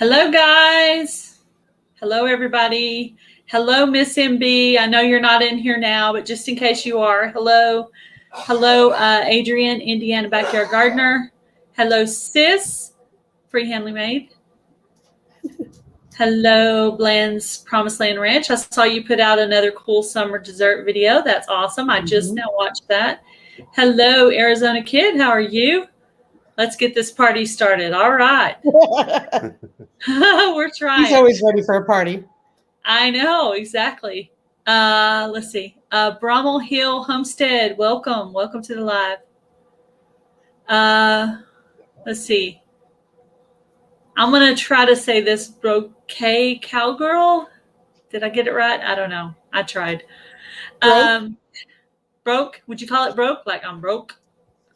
Hello, guys. Hello, everybody. Hello, Miss MB. I know you're not in here now, but just in case you are, hello. Hello, Adrian, Indiana Backyard Gardener. Hello, Sis, Free Handling Maid. Hello, Bland's Promised Land Ranch. I saw you put out another cool summer dessert video. That's awesome. I just now watched that. Hello, Arizona Kid. How are you? Let's get this party started. All right. We're trying. He's always ready for a party. I know, exactly. Let's see. Brummel Hill Homestead, welcome. Welcome to the live. Let's see. I'm going to try to say this. Brocay Cowgirl. Did I get it right? I don't know. I tried. Broke? Broke. Would you call it broke? Like I'm broke?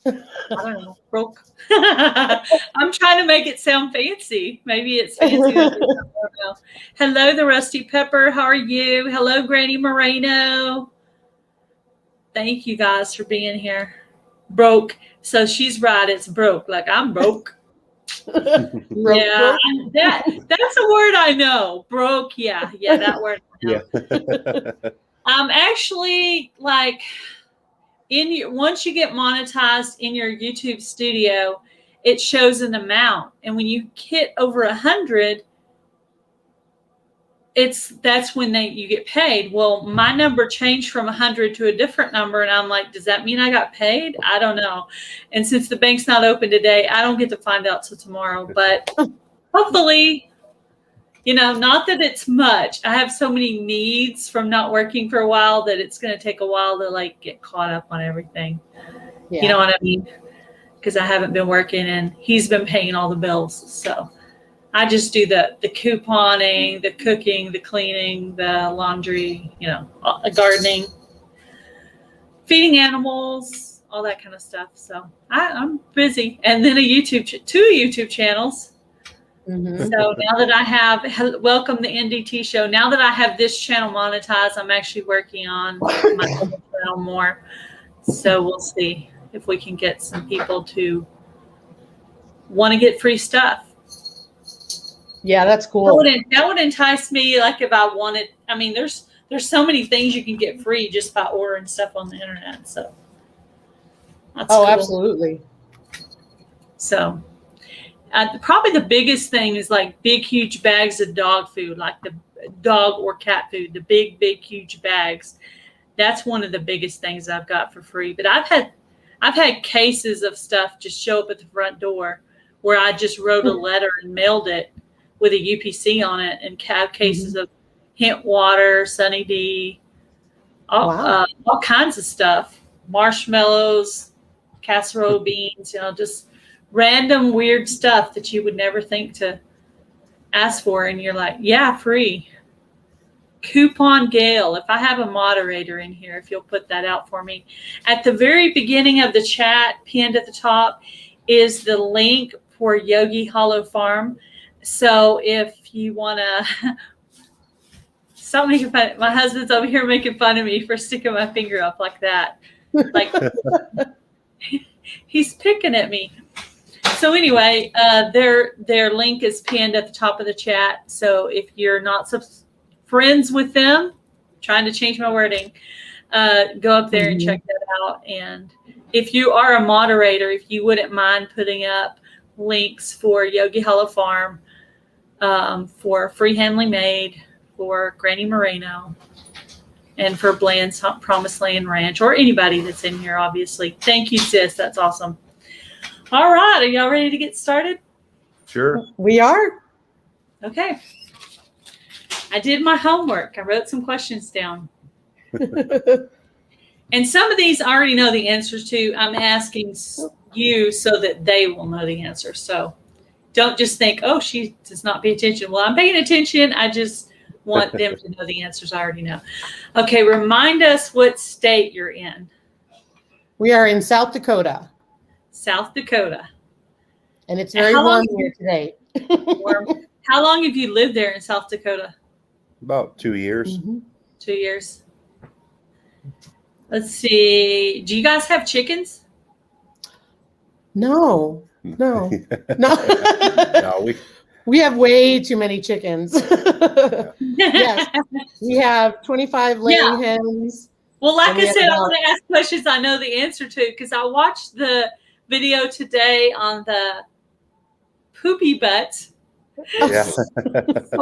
I don't know. Broke. I'm trying to make it sound fancy. Maybe it's fancy. I don't know. Hello, the Rusty Pepper. How are you? Hello, Granny Moreno. Thank you guys for being here. Broke. So she's right. It's broke. Like I'm broke. Yeah, that's a word I know. Broke. Yeah, that word I know. Yeah. Actually, like once you get monetized in your YouTube studio, it shows an amount, and when you hit over 100, that's when you get paid. Well, my number changed from 100 to a different number, and I'm like, does that mean I got paid? I don't know. And since the bank's not open today, I don't get to find out till tomorrow. But hopefully, not that it's much. I have so many needs from not working for a while that it's going to take a while to get caught up on everything. Yeah. You know what I mean? Because I haven't been working, and he's been paying all the bills. So I just do the couponing, the cooking, the cleaning, the laundry, gardening, feeding animals, all that kind of stuff. So I'm busy. And then two YouTube channels. Mm-hmm. So now that I have, welcome the NDT show. Now that I have this channel monetized, I'm actually working on my channel more. So we'll see if we can get some people to want to get free stuff. Yeah, that's cool. That would entice me. Like if I wanted, I mean, there's so many things you can get free just by ordering stuff on the internet. So that's cool. Absolutely. So probably the biggest thing is like big, huge bags of dog food, like the dog or cat food, the big, huge bags. That's one of the biggest things I've got for free. But I've had cases of stuff just show up at the front door where I just wrote a letter and mailed it with a UPC on it, and have cases of hint water, Sunny D, all kinds of stuff, marshmallows, casserole beans, just random weird stuff that you would never think to ask for. And you're like, yeah, free. Coupon Gail. If I have a moderator in here, if you'll put that out for me. At the very beginning of the chat, pinned at the top, is the link for Yogi Hollow Farm. So if you want to, my husband's over here making fun of me for sticking my finger up like that. Like he's picking at me. So anyway, their link is pinned at the top of the chat. So if you're not friends with them, trying to change my wording, go up there and check that out. And if you are a moderator, if you wouldn't mind putting up links for Yogi Hollow Farm, for Free Handling Maid, for Granny Moreno, and for Bland's Promised Land Ranch, or anybody that's in here, obviously. Thank you, sis. That's awesome. All right. Are y'all ready to get started? Sure. We are. Okay. I did my homework. I wrote some questions down. And some of these I already know the answers to. I'm asking you so that they will know the answer. So don't just think, oh, she does not pay attention. Well, I'm paying attention. I just want them to know the answers I already know. Okay, remind us what state you're in. We are in South Dakota. South Dakota. And it's very warm here today. Warm. How long have you lived there in South Dakota? About 2 years. 2 years. Let's see. Do you guys have chickens? No. No, We have way too many chickens. Yes, we have 25 laying hens. Well, like And I we have said, I about- want to ask questions I know the answer to because I watched the video today on the poopy butts. Yeah. So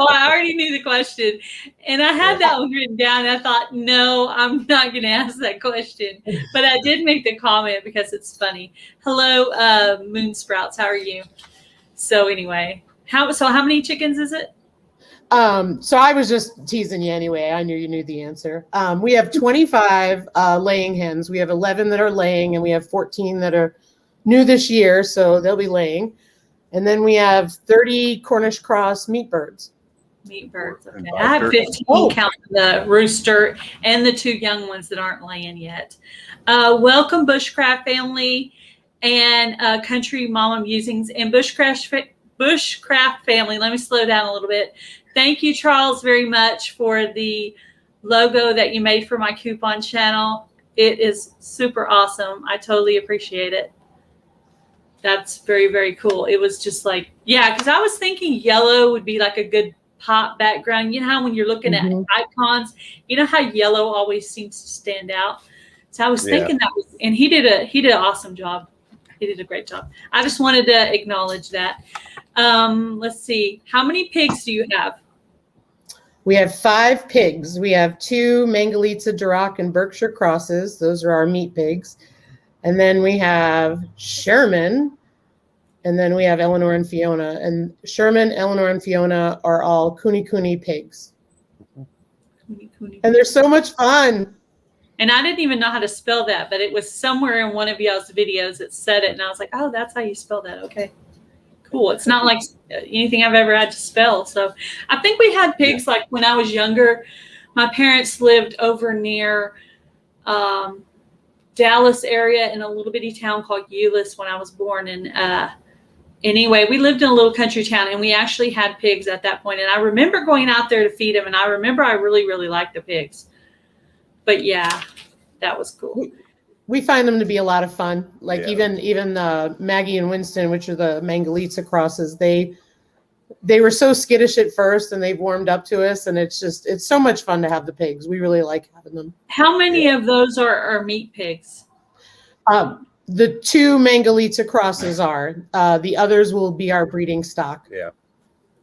I already knew the question, and I had that one written down. And I thought, no, I'm not going to ask that question, but I did make the comment because it's funny. Hello, Moon Sprouts. How are you? So anyway, how many chickens is it? So I was just teasing you anyway. I knew you knew the answer. We have 25 laying hens. We have 11 that are laying, and we have 14 that are new this year, so they'll be laying. And then we have 30 Cornish cross meat birds. Meat birds. Okay. And I have 15 Oh. counting the rooster and the 2 young ones that aren't laying yet. Welcome, Bushcraft family and Country Mama Musings and Bushcraft family. Let me slow down a little bit. Thank you, Charles, very much for the logo that you made for my coupon channel. It is super awesome. I totally appreciate it. That's very, very cool. It was just like, yeah, because I was thinking yellow would be like a good pop background. You know how when you're looking at icons, you know how yellow always seems to stand out. So I was thinking that was, and he did an awesome job. He did a great job. I just wanted to acknowledge that. Let's see. How many pigs do you have? We have 5 pigs. We have 2 Mangalitsa, Duroc, and Berkshire crosses. Those are our meat pigs. And then we have Sherman. And then we have Eleanor and Fiona. And Sherman, Eleanor, and Fiona are all Kuni pigs. And they're so much fun. And I didn't even know how to spell that, but it was somewhere in one of y'all's videos that said it. And I was like, oh, that's how you spell that. Okay, cool. It's not like anything I've ever had to spell. So I think we had pigs like when I was younger. My parents lived over near Dallas area in a little bitty town called Euless when I was born. And anyway, we lived in a little country town and we actually had pigs at that point. And I remember going out there to feed them. And I remember I really, really liked the pigs. But yeah, that was cool. We find them to be a lot of fun. Like Yeah. even Maggie and Winston, which are the Mangalitsa crosses, they were so skittish at first and they've warmed up to us. And it's so much fun to have the pigs. We really like having them. How many of those are meat pigs? The 2 Mangalitsa crosses are. The others will be our breeding stock. Yeah.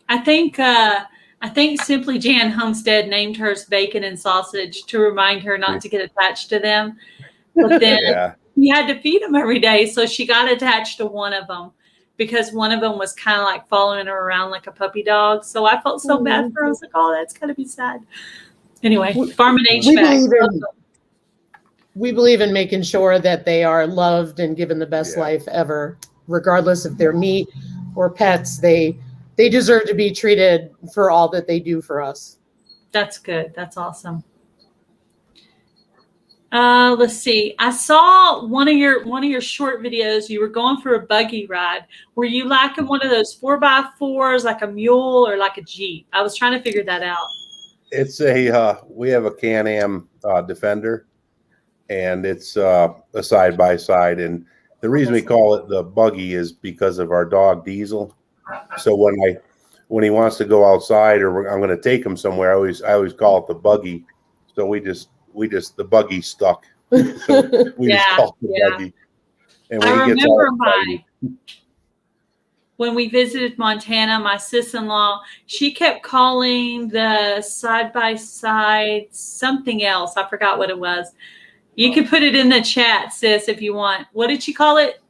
I think Simply Jan Homestead named hers bacon and sausage to remind her not to get attached to them. But then you had to feed them every day. So she got attached to one of them because one of them was kind of like following her around like a puppy dog. So I felt so bad for her. I was like, oh, that's got to be sad. Anyway, Farm and HVAC. We believe in making sure that they are loved and given the best life ever, regardless if they're meat or pets. They deserve to be treated for all that they do for us. That's good. That's awesome. Let's see. I saw one of your short videos. You were going for a buggy ride. Were you like in one of those 4x4s, like a mule or like a Jeep? I was trying to figure that out. It's we have a Can-Am Defender, and it's a side-by-side. And the reason we call it the buggy is because of our dog Diesel. So when he wants to go outside or I'm going to take him somewhere, I always call it the buggy. So we just the buggy stuck. So we just call it the buggy. And when I he gets remember when we visited Montana, my sis-in-law, she kept calling the side-by-side something else. I forgot what it was. You can put it in the chat, sis, if you want. What did she call it?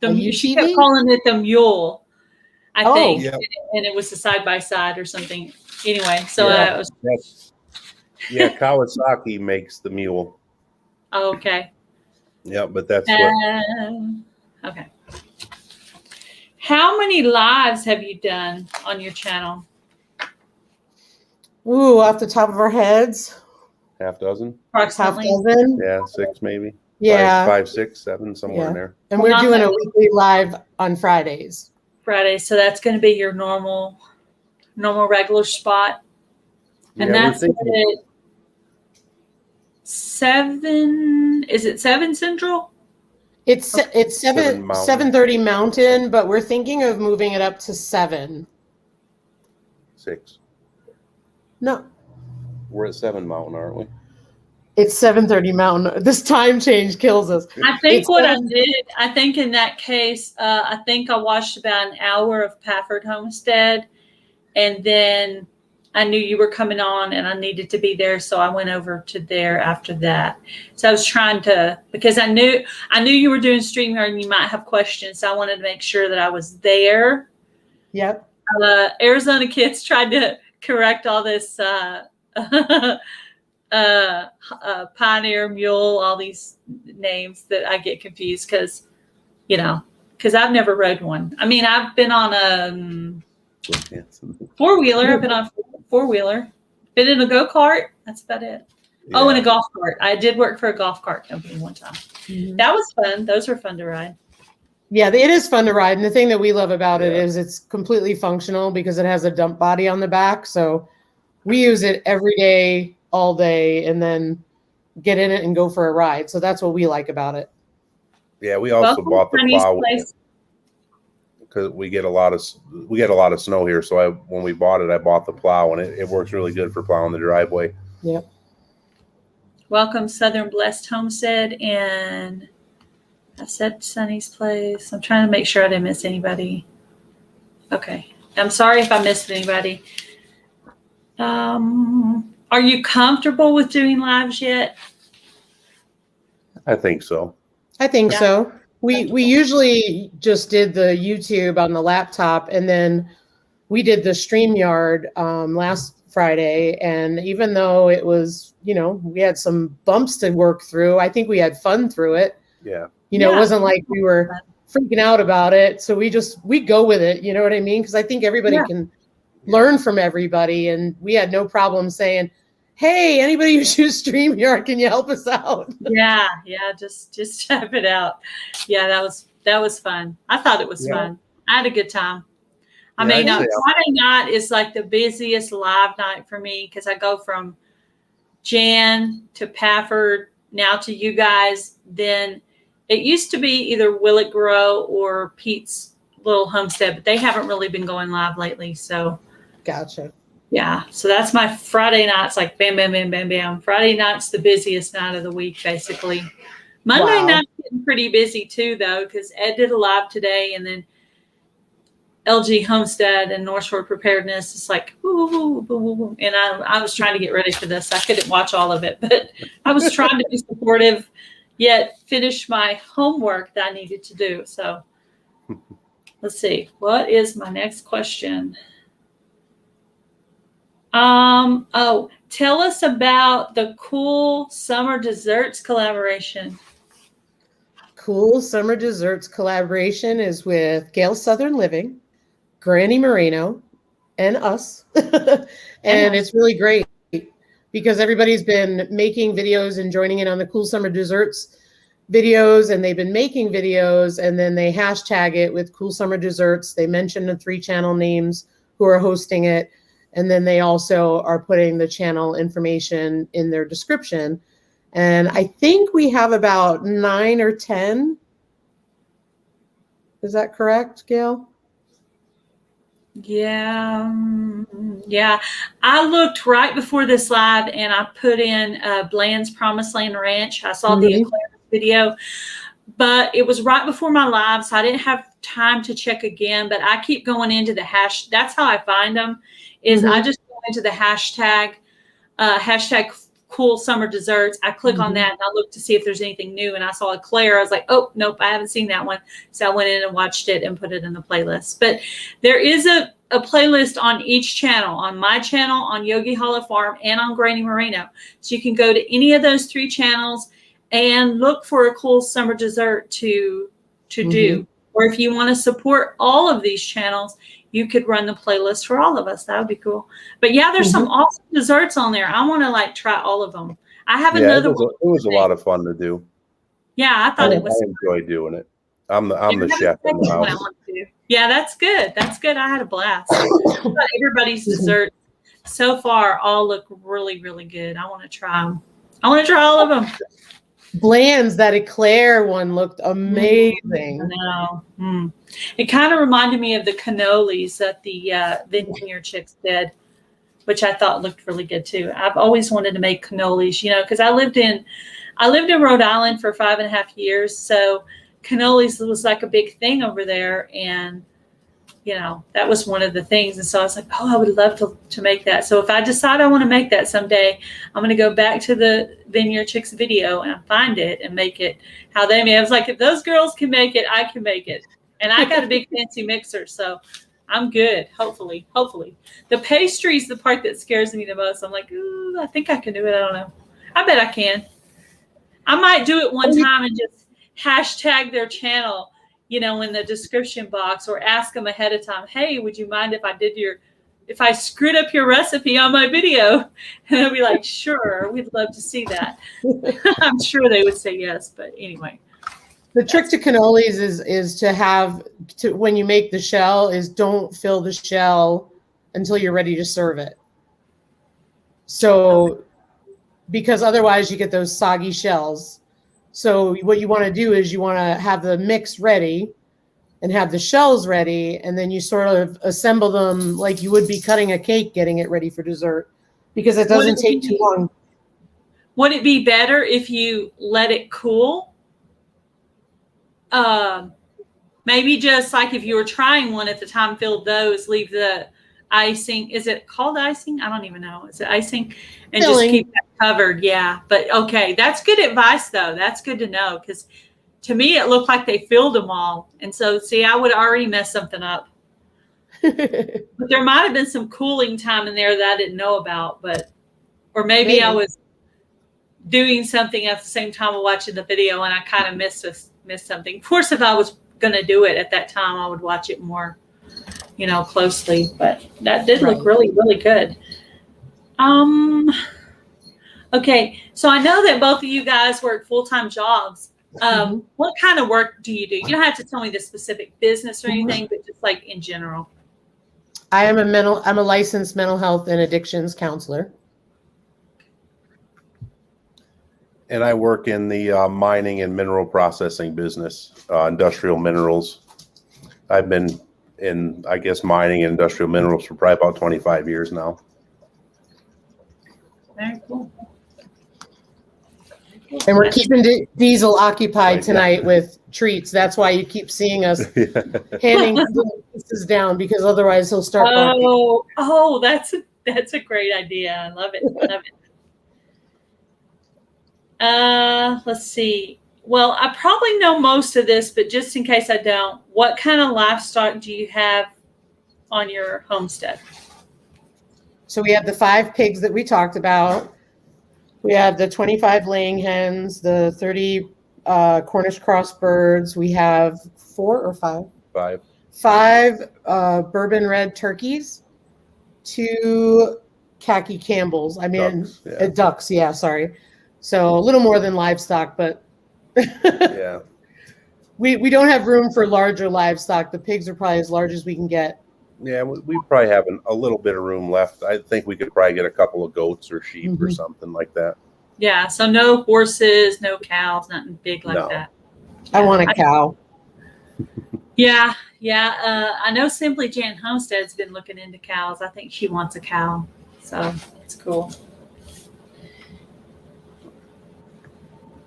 She kept calling it the mule, I think. Yeah. And it was the side-by-side or something. Anyway, so Kawasaki makes the mule. Oh, okay. Yeah, but that's okay. How many lives have you done on your channel? Ooh, off the top of our heads. Half dozen. Approximately. Half dozen. Yeah, 6 maybe. Yeah. 5, 6, 7, somewhere in there. And we're doing a weekly live on Fridays. So that's going to be your normal regular spot. And that's at 7, is it 7 Central? It's 7 Mountain. 7:30 Mountain, but we're thinking of moving it up to 7. 6. No, We're at 7 Mountain, aren't we? it's 7:30 Mountain. This time change kills us. I think It's what I 7 did, I think in that case, I think I watched about an hour of Pafford Homestead, and then I knew you were coming on and I needed to be there, so I went over to there after that. So I was trying to, because I knew you were doing StreamYard and you might have questions, so I wanted to make sure that I was there. Yep. Arizona Kids tried to correct all this Pioneer Mule, all these names that I get confused because I've never rode one. I mean, I've been on a four-wheeler. I've been on four-wheeler. Been in a go-kart. That's about it. Yeah. Oh, and a golf cart. I did work for a golf cart company one time. Mm-hmm. That was fun. Those were fun to ride. Yeah, it is fun to ride. And the thing that we love about it is it's completely functional because it has a dump body on the back. So we use it every day, all day, and then get in it and go for a ride. So that's what we like about it. Yeah, we also bought the plow because we get a lot of snow here. So when we bought it, I bought the plow, and it works really good for plowing the driveway. Yep. Welcome, Southern Blessed Homestead, and I said Sunny's Place. I'm trying to make sure I didn't miss anybody. Okay, I'm sorry if I missed anybody. Are you comfortable with doing lives yet? I think so. I think so. We usually just did the YouTube on the laptop, and then we did the StreamYard last Friday. And even though it was, we had some bumps to work through, I think we had fun through it. Yeah. It wasn't like we were freaking out about it. So we go with it. You know what I mean? Because I think everybody can learn from everybody. And we had no problem saying, hey, anybody who chooses StreamYard, can you help us out? Yeah, just type it out. Yeah, that was fun. I thought it was fun. I had a good time. I mean, Friday night is like the busiest live night for me because I go from Jan to Pafford, now to you guys. Then it used to be either Will It Grow or Pete's Little Homestead, but they haven't really been going live lately. So, gotcha. Yeah, so that's my Friday nights, like bam, bam, bam, bam, bam. Friday night's the busiest night of the week, basically. Monday night's getting pretty busy too, though, because Ed did a live today, and then LG Homestead and North Shore Preparedness. It's like, ooh, and I was trying to get ready for this. I couldn't watch all of it, but I was trying to be supportive, yet finish my homework that I needed to do. So let's see. What is my next question? Tell us about the Cool Summer Desserts collaboration. Cool Summer Desserts collaboration is with Gail's Southern Living, Granny Moreno, and us. And it's really great because everybody's been making videos and joining in on the Cool Summer Desserts videos, and they've been making videos, and then they hashtag it with Cool Summer Desserts. They mention the 3 channel names who are hosting it. And then they also are putting the channel information in their description. And I think we have about 9 or 10. Is that correct, Gail? Yeah. I looked right before this live and I put in Bland's Promised Land Ranch. I saw the Aquarius video, but it was right before my live, so I didn't have time to check again. But I keep going into the hash. That's how I find them. I just go into the hashtag Cool Summer Desserts. I click on that and I look to see if there's anything new. And I saw Eclair. I was like, oh, nope, I haven't seen that one. So I went in and watched it and put it in the playlist. But there is a playlist on each channel, on my channel, on Yogi Hollow Farm, and on Granny Moreno. So you can go to any of those 3 channels and look for a cool summer dessert to do. Or if you want to support all of these channels, you could run the playlist for all of us. That would be cool. But yeah, there's some awesome desserts on there. I want to try all of them. I have another one. It was a lot of fun to do. Yeah, I thought it was. I enjoy doing it. I'm the chef in the house. Yeah, that's good. That's good. I had a blast. Everybody's desserts so far all look really, really good. I want to try them. I want to try all of them. Bland's, that eclair one looked amazing. I know. It kind of reminded me of the cannolis that the Vineyard Chicks did, which I thought looked really good too. I've always wanted to make cannolis, because I lived in Rhode Island for 5.5 years, so cannolis was like a big thing over there, and that was one of the things. And so I was like, oh, I would love to make that. So if I decide I want to make that someday, I'm going to go back to the Vineyard Chicks video and find it and make it how they made it. I was like, if those girls can make it, I can make it. And I got a big fancy mixer, so I'm good. Hopefully. The pastry is the part that scares me the most. I'm like, ooh, I think I can do it. I don't know. I bet I can. I might do it one time and just hashtag their channel, in the description box, or ask them ahead of time, hey, would you mind if I screwed up your recipe on my video? And they'll be like, sure, we'd love to see that. I'm sure they would say yes, but anyway. The trick to cannolis is when you make the shell, is don't fill the shell until you're ready to serve it. So, because otherwise you get those soggy shells. So what you want to do is you want to have the mix ready and have the shells ready, and then you sort of assemble them like you would be cutting a cake, getting it ready for dessert, because it doesn't take too long. Would it be better if you let it cool? Maybe just like if you were trying one at the time, fill those, leave the icing. Is it called icing? I don't even know. Is it icing? And Filling. Just keep that covered. Yeah. But okay. That's good advice though. That's good to know, because to me it looked like they filled them all. And so see, I would already mess something up. But there might have been some cooling time in there that I didn't know about, or maybe I was doing something at the same time of watching the video and I kind of missed something. Of course, if I was going to do it at that time, I would watch it more, closely, but that did look really, really good. Okay. So I know that both of you guys work full-time jobs. What kind of work do? You don't have to tell me the specific business or anything, but just like in general. I'm a licensed mental health and addictions counselor. And I work in the mining and mineral processing business, industrial minerals. I've been in, mining and industrial minerals for probably about 25 years now. Very cool. And we're keeping Diesel occupied tonight with treats. That's why you keep seeing us handing pieces down, because otherwise he'll start barking. Oh, that's a great idea. I love it. Let's see. Well, I probably know most of this, but just in case I don't, what kind of livestock do you have on your homestead? So we have the 5 pigs that we talked about. We have the 25 laying hens, the 30 Cornish cross birds. We have 4 or 5? 5. 5 bourbon red turkeys, 2 khaki Campbells. Ducks. Yeah, sorry. So a little more than livestock, but yeah. We don't have room for larger livestock. The pigs are probably as large as we can get. Yeah, we probably have a little bit of room left. I think we could probably get a couple of goats or sheep or something like that. Yeah, so no horses, no cows, nothing big like that. I want a cow. Yeah. I know Simply Jan Homestead's been looking into cows. I think she wants a cow, so it's cool.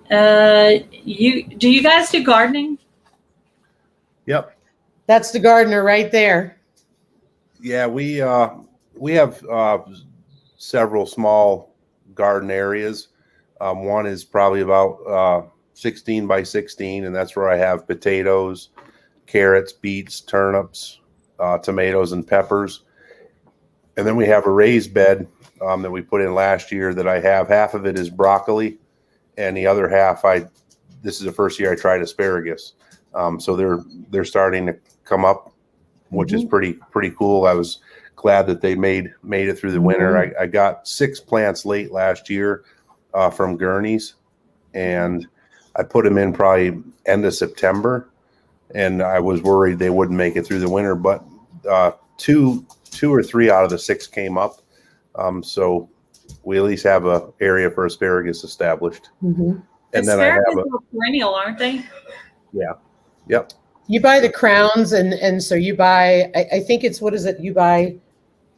Do you guys do gardening? Yep. That's the gardener right there. Yeah, we have several small garden areas. One is probably about 16 by 16, and that's where I have potatoes, carrots, beets, turnips, tomatoes, and peppers. And then we have a raised bed that we put in last year that I have. Half of it is broccoli, and the other half, this is the first year I tried asparagus. So they're starting to come up, which is pretty cool. I was glad that they made it through the winter. I got 6 plants late last year from Gurney's, and I put them in probably end of September, and I was worried they wouldn't make it through the winter, but 2 or 3 out of the 6 came up. So we at least have a area for asparagus established. And then I have Asparagus are perennial, aren't they? yep. You buy the crowns, and so you buy. I think it's, what is it? You buy.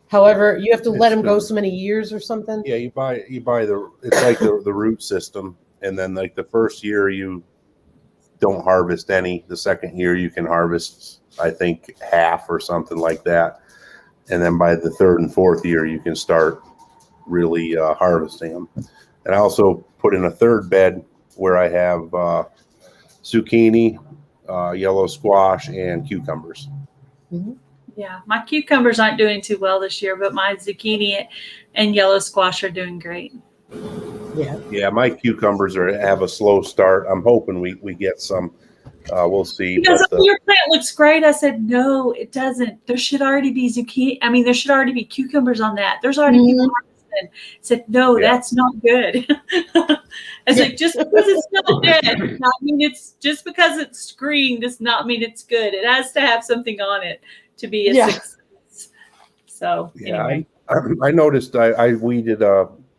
However, you have to let them go so many years or something. Yeah, you buy it's like the root system, and then like the first year you don't harvest any. The second year you can harvest, I think, half or something like that, and then by the third and fourth year you can start really harvesting them. And I also put in a third bed where I have zucchini, yellow squash, and cucumbers. Mm-hmm. Yeah, my cucumbers aren't doing too well this year, but my zucchini and yellow squash are doing great. Yeah, my cucumbers have a slow start. I'm hoping we get some. We'll see. Because your plant looks great. I said, no, it doesn't. There should already be zucchini. I mean, there should already be cucumbers on that. There's already people harvesting. I said, no, that's not good. I said, just because it's not dead, does not mean it's just because it's green does not mean it's good. It has to have something on it to be a success. So anyway. I noticed I weeded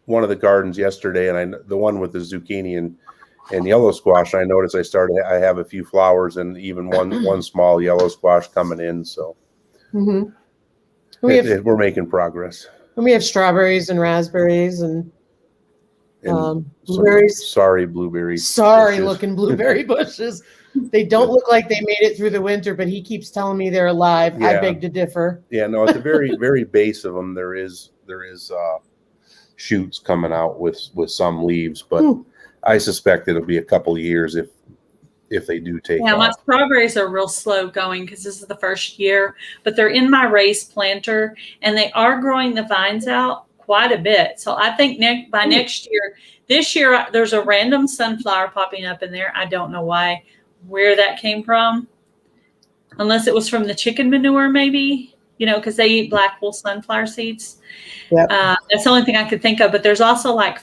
one of the gardens yesterday, and the one with the zucchini and yellow squash. I noticed I have a few flowers and even one small yellow squash coming in. So we're making progress. And we have strawberries and raspberries and blueberries. Sorry, blueberries. Sorry looking blueberry bushes. They don't look like they made it through the winter, but he keeps telling me they're alive. Yeah. I beg to differ. Yeah, no, at the very, very base of them, there is shoots coming out with some leaves, but I suspect it'll be a couple of years if they do take off. My strawberries are real slow going because this is the first year, but they're in my raised planter and they are growing the vines out quite a bit. So I think by next year, this year, there's a random sunflower popping up in there. I don't know where that came from, unless it was from the chicken manure, maybe, because they eat black wool sunflower seeds. Yep. That's the only thing I could think of. But there's also I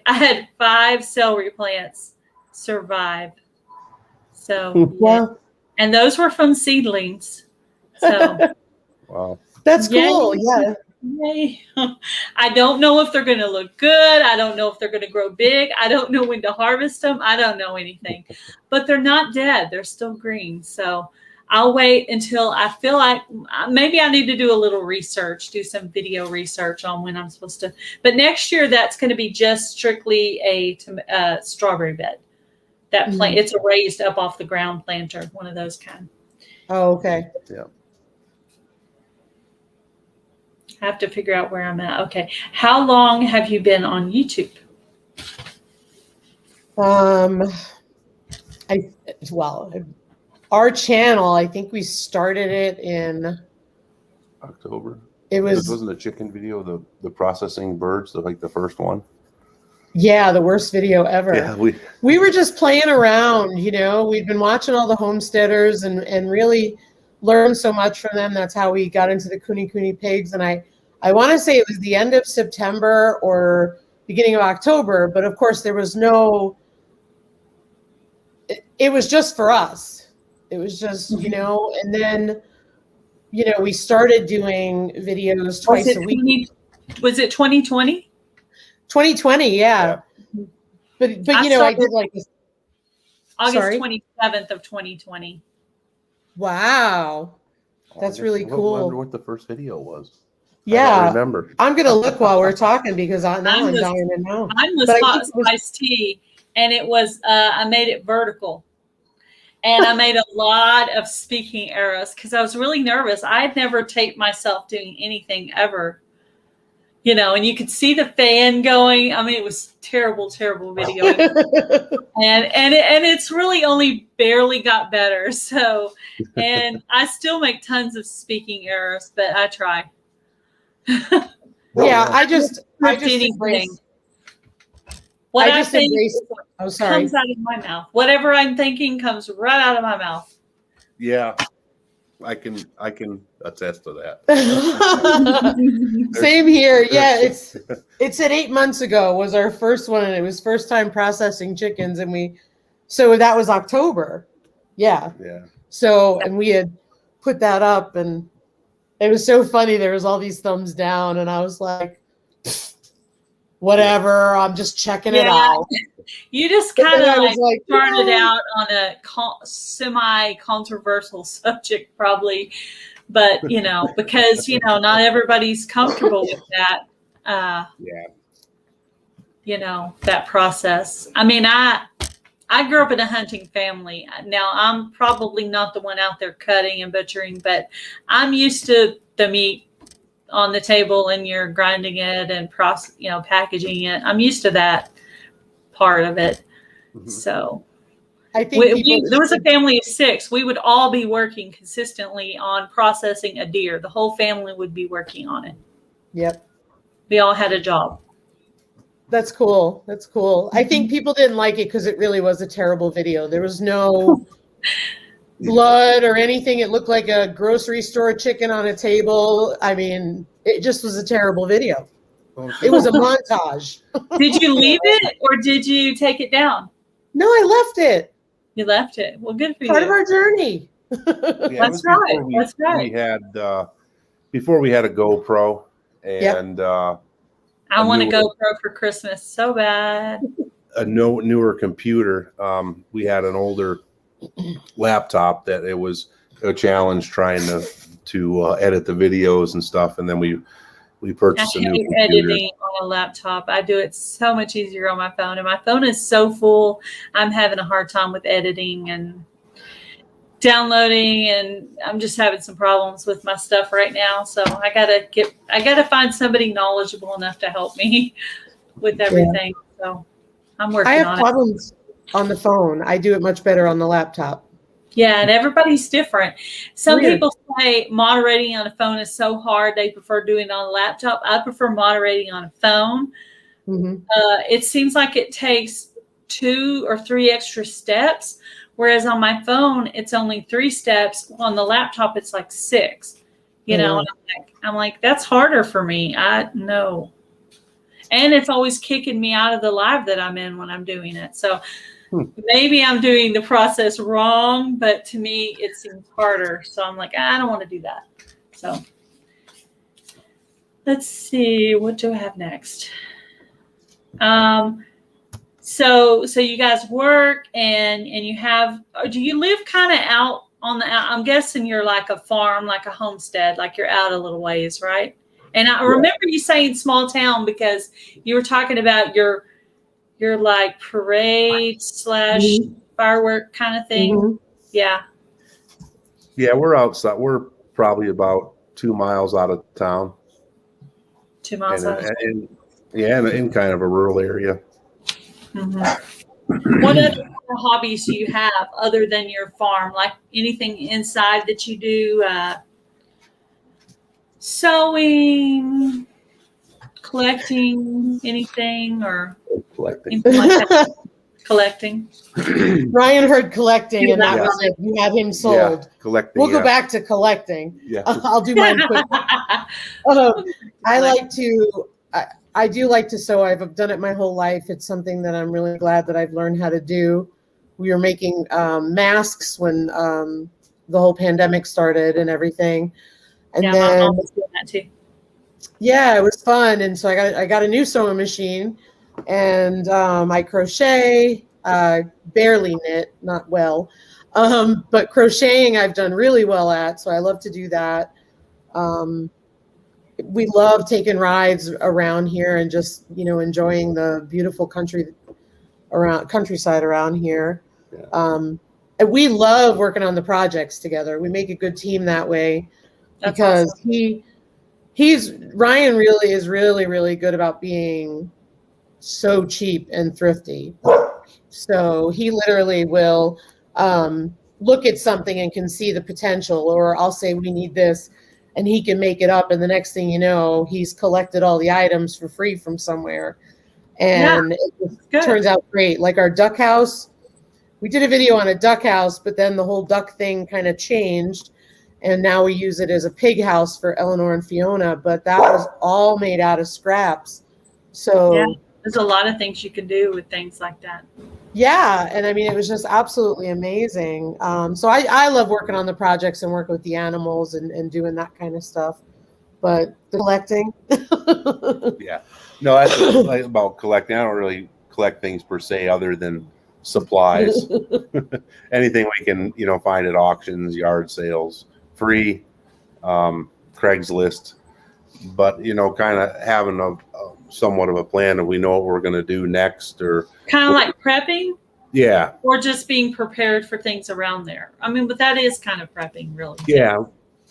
had 5 celery plants survive. So, and those were from seedlings. So, wow, that's cool. Yeah. Yay. I don't know if they're going to look good. I don't know if they're going to grow big. I don't know when to harvest them. I don't know anything, but they're not dead. They're still green. So I'll wait until I feel like maybe I need to do a little research, do some video research on when I'm supposed to. But next year, that's going to be just strictly a strawberry bed. That plant, it's a raised up off the ground planter, one of those kind. Oh, okay. Yeah. I have to figure out where I'm at. Okay. How long have you been on YouTube? Our channel, I think we started it in October. Wasn't a chicken video, the processing birds, the first one. Yeah, the worst video ever. Yeah, we were just playing around, we'd been watching all the homesteaders and really learned so much from them. That's how we got into the Kuni pigs. And I want to say it was the end of September or beginning of October, but of course there was it was just for us. It was just, and then, we started doing videos twice a week. Was it 2020? 2020, yeah. But I did this. August 27th of 2020. Wow. That's really cool. I wonder what the first video was. Yeah. I don't remember. I'm going to look while we're talking because now I'm dying to know. Mine was hot spice tea, and it was, I made it vertical. And I made a lot of speaking errors because I was really nervous. I'd never taped myself doing anything ever. And you could see the fan going. I mean, it was terrible, terrible video. and it's really only barely got better. So, and I still make tons of speaking errors, but I try. Yeah, I just embrace. What I think comes out of my mouth. Whatever I'm thinking comes right out of my mouth. Yeah. I can attest to that. Same here. Yeah, it's at 8 months ago was our first one, and it was first time processing chickens, and so that was October. Yeah. Yeah. So, and we had put that up, and it was so funny. There was all these thumbs down, and I was like, whatever, I'm just checking it out. You just But kind then I of was like, started "Yeah." out on a semi-controversial subject, probably, but because not everybody's comfortable with that. Yeah. That process. I mean, I grew up in a hunting family. Now I'm probably not the one out there cutting and butchering, but I'm used to the meat on the table and you're grinding it and packaging it. I'm used to that part of it. Mhm. So I think there was a family of 6. We would all be working consistently on processing a deer. The whole family would be working on it. Yep. We all had a job. That's cool. That's cool. I think people didn't like it because it really was a terrible video. There was no blood or anything. It looked like a grocery store chicken on a table. I mean, it just was a terrible video. It was a montage. Did you leave it or did you take it down? No, I left it. You left it. Well, good for Part you. of our journey. Yeah, That's right. That's right. We had before we had a GoPro, and I want a GoPro for Christmas so bad. a newer computer. We had an older laptop that it was a challenge trying to edit the videos and stuff, and then we purchased a new computer. Editing on a laptop. I do it so much easier on my phone, and my phone is so full. I'm having a hard time with editing and downloading, and I'm just having some problems with my stuff right now. So I gotta find somebody knowledgeable enough to help me with everything. Yeah. So I'm working on it. I have problems on the phone. I do it much better on the laptop. Yeah, and everybody's different. Some people say moderating on a phone is so hard, they prefer doing it on a laptop. I prefer moderating on a phone. Mm-hmm. It seems like it takes 2 or 3 extra steps, whereas on my phone, it's only 3 steps. On the laptop, it's like 6. And I'm like, that's harder for me. I know. And it's always kicking me out of the live that I'm in when I'm doing it. So maybe I'm doing the process wrong, but to me, it seems harder. So I'm like, I don't want to do that. So let's see. What do I have next? So you guys work and you have, do you live kind of out on I'm guessing you're like a farm, like a homestead, like you're out a little ways, right? And I remember you saying small town because you were talking about your like parade / firework kind of thing. Mm-hmm. Yeah. Yeah, we're outside. We're probably about 2 miles out of town. 2 miles out of town. In kind of a rural area. Mm-hmm. What other hobbies do you have other than your farm? Like anything inside that you do? Sewing, collecting, anything or collecting? Like that? Collecting. Ryan heard collecting, and that was it. You had him sold. Yeah, collecting. We'll go back to collecting. Yeah, I'll do mine quick. I do like to sew. I've done it my whole life. It's something that I'm really glad that I've learned how to do. We were making masks when the whole pandemic started and everything. And then my mom was doing that too. Yeah, it was fun. And so I got a new sewing machine, and I crochet, barely knit, not well. But crocheting I've done really well at, so I love to do that. We love taking rides around here and just, enjoying the beautiful countryside around here. Yeah. And we love working on the projects together. We make a good team that way. That's because awesome. Ryan really is really, really good about being so cheap and thrifty. So he literally will look at something and can see the potential, or I'll say we need this and he can make it up. And the next thing you know, he's collected all the items for free from somewhere. And it turns out great. Like our duck house, we did a video on a duck house, but then the whole duck thing kind of changed. And now we use it as a pig house for Eleanor and Fiona, but that was all made out of scraps. So there's a lot of things you can do with things like that. Yeah. And I mean, it was just absolutely amazing. So I love working on the projects and working with the animals and doing that kind of stuff. But the collecting. Yeah. No, that's like about collecting. I don't really collect things per se other than supplies. Anything we can, find at auctions, yard sales, free, Craigslist. But, kind of having a somewhat of a plan that we know what we're going to do next, or kind of like prepping. Yeah. Or just being prepared for things around there. I mean, but that is kind of prepping, really. Yeah.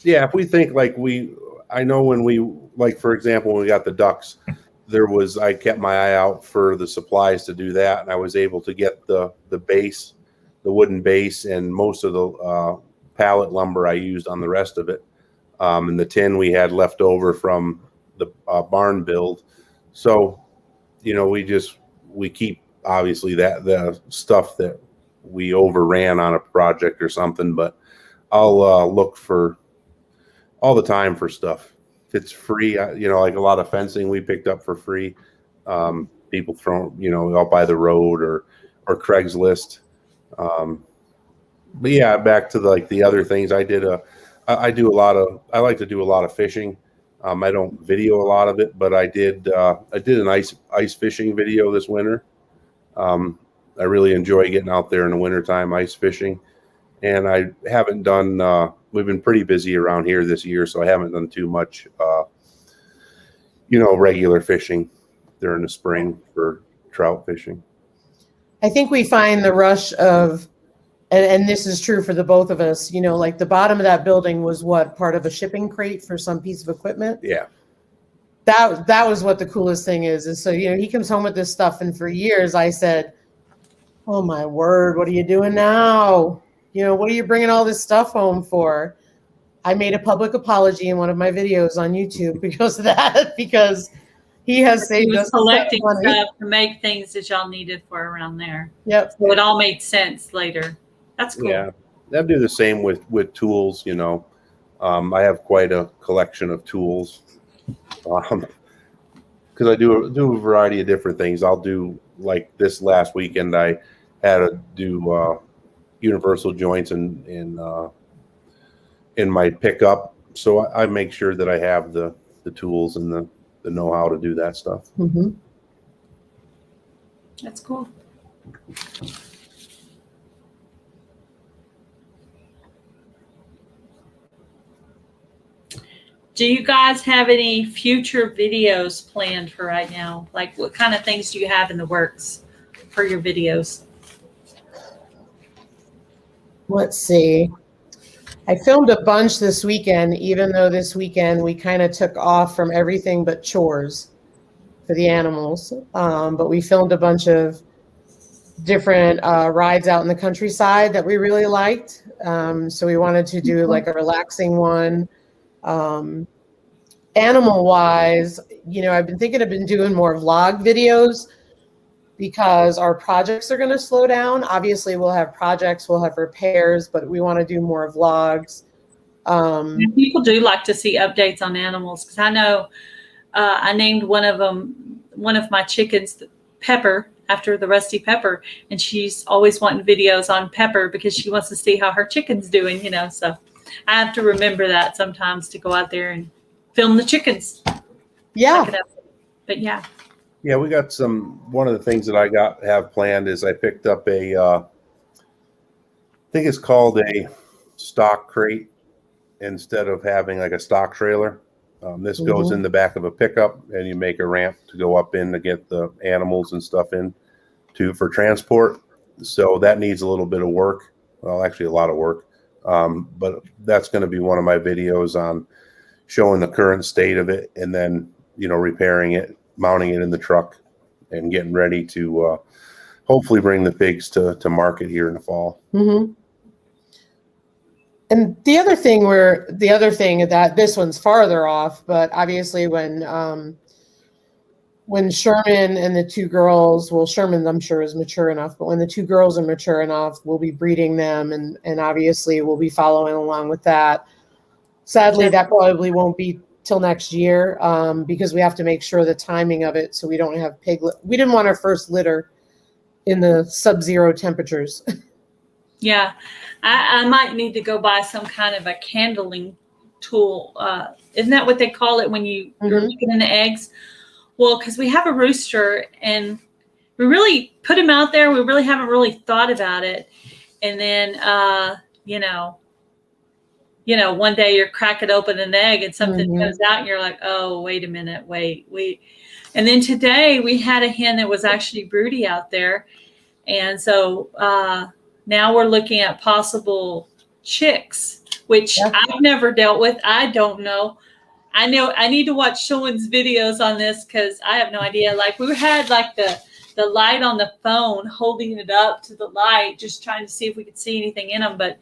Yeah. If we think I know when for example, when we got the ducks, I kept my eye out for the supplies to do that. And I was able to get the base, the wooden base, and most of the pallet lumber I used on the rest of it. And the tin we had left over from the barn build. So, we keep obviously the stuff that we overran on a project or something, but I'll look for all the time for stuff. If it's free, like a lot of fencing we picked up for free. People throw, out by the road or Craigslist. But yeah, back to the other things I did. I like to do a lot of fishing. I don't video a lot of it, but I did an ice fishing video this winter. I really enjoy getting out there in the wintertime ice fishing, and I haven't done, we've been pretty busy around here this year, so I haven't done too much, regular fishing during the spring for trout fishing. I think we find the rush of, and this is true for the both of us, like the bottom of that building was part of a shipping crate for some piece of equipment. Yeah. That was what the coolest thing is so, he comes home with this stuff, and for years I said, oh my word, what are you doing now? What are you bringing all this stuff home for? I made a public apology in one of my videos on YouTube because of that, because he has saved us collecting money. Stuff to make things that y'all needed for around there. Yep. So it all made sense later. That's cool. Yeah. I'd do the same with tools, I have quite a collection of tools. Because I do a variety of different things. I'll do, like this last weekend, I had to do universal joints in my pickup. So I make sure that I have the tools and the know-how to do that stuff. Mm-hmm. That's cool. Do you guys have any future videos planned for right now? Like, what kind of things do you have in the works for your videos? Let's see. I filmed a bunch this weekend, even though this weekend we kind of took off from everything but chores for the animals. But we filmed a bunch of different rides out in the countryside that we really liked. So we wanted to do like a relaxing one. Animal wise, I've been doing more vlog videos because our projects are going to slow down. Obviously we'll have projects, we'll have repairs, but we want to do more vlogs. People do like to see updates on animals, because I know I named one of my chickens Pepper, after the Rusty Pepper, and she's always wanting videos on Pepper because she wants to see how her chicken's doing, so I have to remember that sometimes to go out there and film the chickens. Yeah. But yeah. Yeah, we got one of the things that I have planned is I picked up I think it's called a stock crate instead of having like a stock trailer. This goes in the back of a pickup, and you make a ramp to go up in to get the animals and stuff for transport. So that needs a little bit of work. Well, actually a lot of work. But that's going to be one of my videos on showing the current state of it, and then, repairing it, mounting it in the truck, and getting ready to hopefully bring the pigs to market here in the fall. Mm-hmm. And the other thing that this one's farther off, but obviously when Sherman and the two girls, Sherman I'm sure is mature enough, but when the two girls are mature enough, we'll be breeding them, and obviously we'll be following along with that. Sadly, that probably won't be till next year, because we have to make sure the timing of it so we don't have we didn't want our first litter in the sub-zero temperatures. Yeah, I might need to go buy some kind of a candling tool. Isn't that what they call it when you're looking in the eggs? Well, because we have a rooster, and we really put him out there. We really haven't really thought about it. And then, one day you're cracking open an egg and something comes out and you're like, oh, wait a minute, wait. And then today we had a hen that was actually broody out there. And so now we're looking at possible chicks, which I've never dealt with. I don't know. I need to watch Sean's videos on this because I have no idea. Like we had like the light on the phone, holding it up to the light, just trying to see if we could see anything in them. But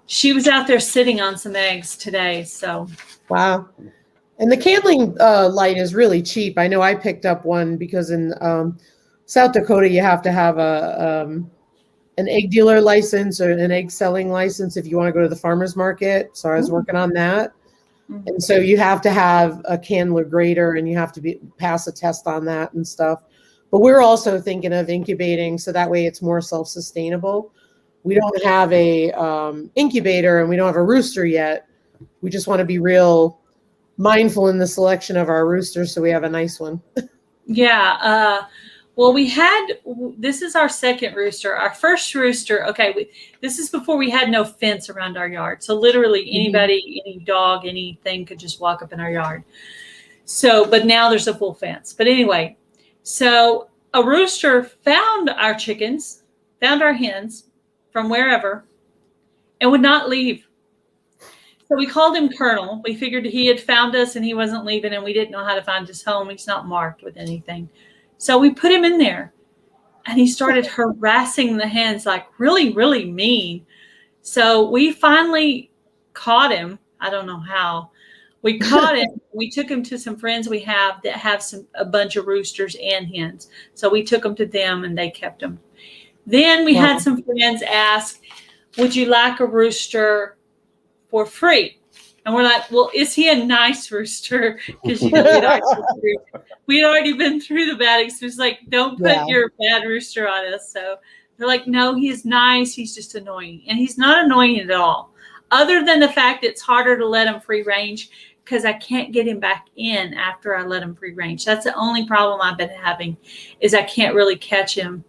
she was out there sitting on some eggs today. So wow. And the candling light is really cheap. I know I picked up one because in South Dakota you have to have an egg dealer license or an egg selling license if you want to go to the farmer's market. So I was working on that. And so you have to have a candler grader and you have to pass a test on that and stuff. But we're also thinking of incubating so that way it's more self-sustainable. We don't have a incubator and we don't have a rooster yet. We just want to be real mindful in the selection of our roosters so we have a nice one. Yeah. Well, this is our second rooster. Our first rooster, this is before we had no fence around our yard. So literally anybody, any dog, anything could just walk up in our yard. So, but now there's a full fence. But anyway, so a rooster found our chickens, found our hens from wherever, and would not leave. So we called him Colonel. We figured he had found us and he wasn't leaving and we didn't know how to find his home. He's not marked with anything. So we put him in there and he started harassing the hens like really, really mean. So we finally caught him. I don't know how. We caught him. We took him to some friends we have that have a bunch of roosters and hens. So we took him to them and they kept him. Then we had some friends ask, would you like a rooster for free? And we're like, well, is he a nice rooster? Because we'd already been through the bad experience. Like, don't put your bad rooster on us. So they're like, no, he's nice. He's just annoying. And he's not annoying at all. Other than the fact it's harder to let him free range because I can't get him back in after I let him free range. That's the only problem I've been having is I can't really catch him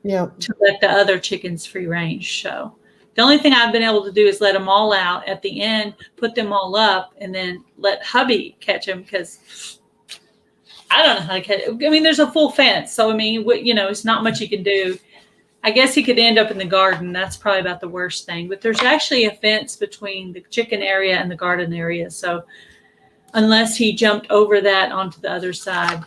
to let the other chickens free range. So the only thing I've been able to do is let them all out at the end, put them all up, and then let hubby catch them because I don't know how to catch it. I mean, there's a full fence. So, I mean, it's not much you can do. I guess he could end up in the garden. That's probably about the worst thing. But there's actually a fence between the chicken area and the garden area. So unless he jumped over that onto the other side,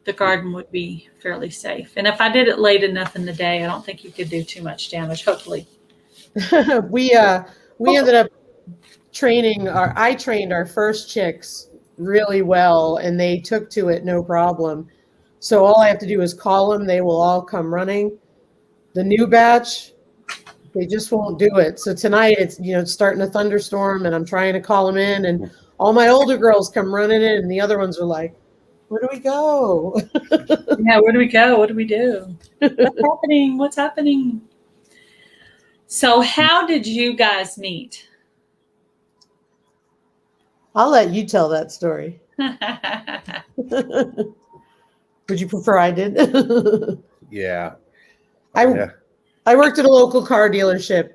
the garden would be fairly safe. And if I did it late enough in the day, I don't think you could do too much damage, hopefully. We ended up I trained our first chicks really well and they took to it no problem. So all I have to do is call them. They will all come running. The new batch, they just won't do it. So tonight it's starting a thunderstorm and I'm trying to call them in and all my older girls come running in and the other ones are like, where do we go? Yeah, where do we go? What do we do? What's happening? What's happening? So how did you guys meet? I'll let you tell that story. Would you prefer I did? Yeah. I worked at a local car dealership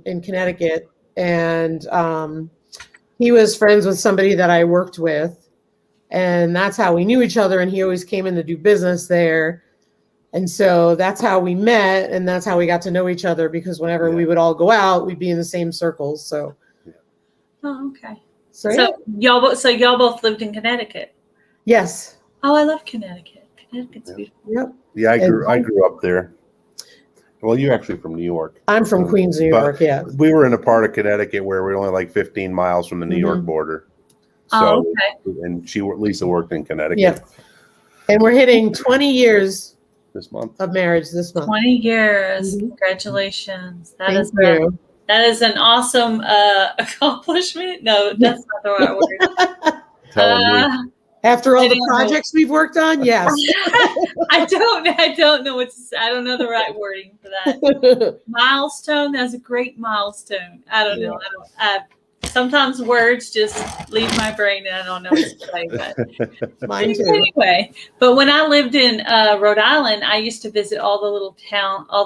in Connecticut, and he was friends with somebody that I worked with, and that's how we knew each other, and he always came in to do business there. And so that's how we met, and that's how we got to know each other, because whenever we would all go out, we'd be in the same circles. So Oh, okay. So y'all both lived in Connecticut. Yes. Oh, I love Connecticut. Connecticut's beautiful. Yep. Yeah, I grew up there. Well, you're actually from New York. I'm from Queens, New York. Yeah. We were in a part of Connecticut where we're only like 15 miles from the New York border. So, and Lisa worked in Connecticut. Yep. And we're hitting 20 years this month of marriage this month. 20 years. Congratulations. Thank you. That is an awesome accomplishment. No, that's not the right word. Telling me. After all the projects we've worked on, yes. I don't know I don't know the right wording for that. Milestone. That's a great milestone. I don't know. Sometimes words just leave my brain and I don't know what to say. But Mine too. anyway, but when I lived in Rhode Island, I used to visit all the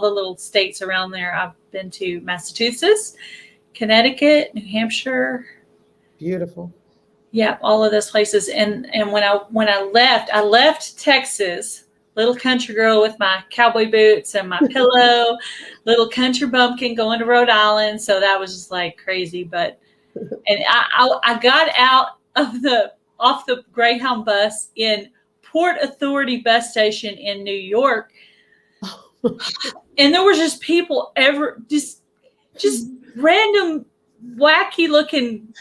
little states around there. I've been to Massachusetts, Connecticut, New Hampshire. Beautiful. Yeah, all of those places. And when I left Texas, little country girl with my cowboy boots and my pillow, little country bumpkin going to Rhode Island. So that was just like crazy. But and I got out of off the Greyhound bus in Port Authority bus station in New York, and there were just people just random wacky looking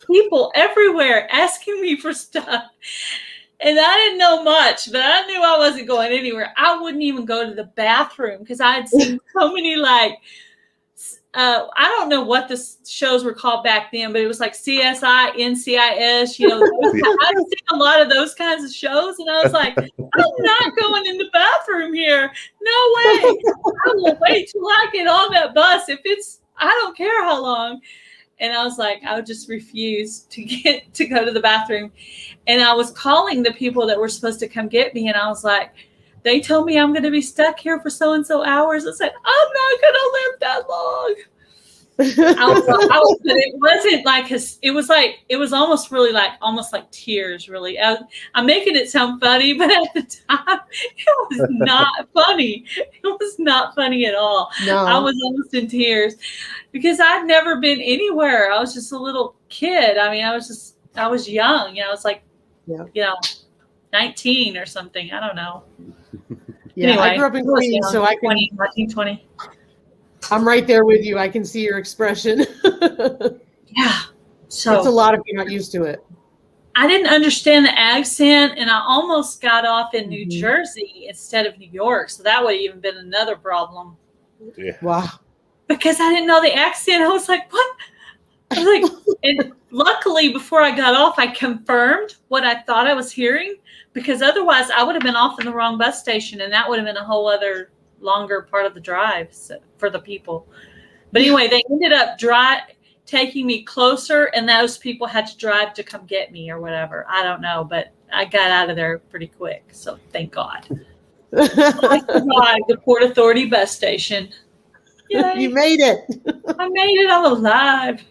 people everywhere asking me for stuff. And I didn't know much, but I knew I wasn't going anywhere. I wouldn't even go to the bathroom because I had seen so many I don't know what the shows were called back then, but it was like CSI, NCIS, I've seen a lot of those kinds of shows. And I was like, I'm not going in the bathroom here. No way. I will wait till I get on that bus. I don't care how long. And I was like, I would just refuse to go to the bathroom. And I was calling the people that were supposed to come get me. And I was like, they told me I'm going to be stuck here for so-and-so hours. I said, I'm not going to live that long. But it wasn't like, it was almost really almost like tears, really. I'm making it sound funny, but at the time, it was not funny. It was not funny at all. No. I was almost in tears because I'd never been anywhere. I was just a little kid. I mean, I was young. I was like, 19 or something. I don't know. Yeah, anyway, I grew up in Queens, so I can. 20. I'm right there with you. I can see your expression. Yeah. So it's a lot of you not used to it. I didn't understand the accent, and I almost got off in New Jersey instead of New York. So that would have even been another problem. Yeah. Wow. Because I didn't know the accent. I was like, what? I was like, and luckily before I got off, I confirmed what I thought I was hearing, because otherwise I would have been off in the wrong bus station, and that would have been a whole other longer part of the drive for the people. But anyway, they ended up taking me closer, and those people had to drive to come get me or whatever. I don't know, but I got out of there pretty quick. So thank God. I survived the Port Authority bus station. Yay. You made it. I made it. I'm alive.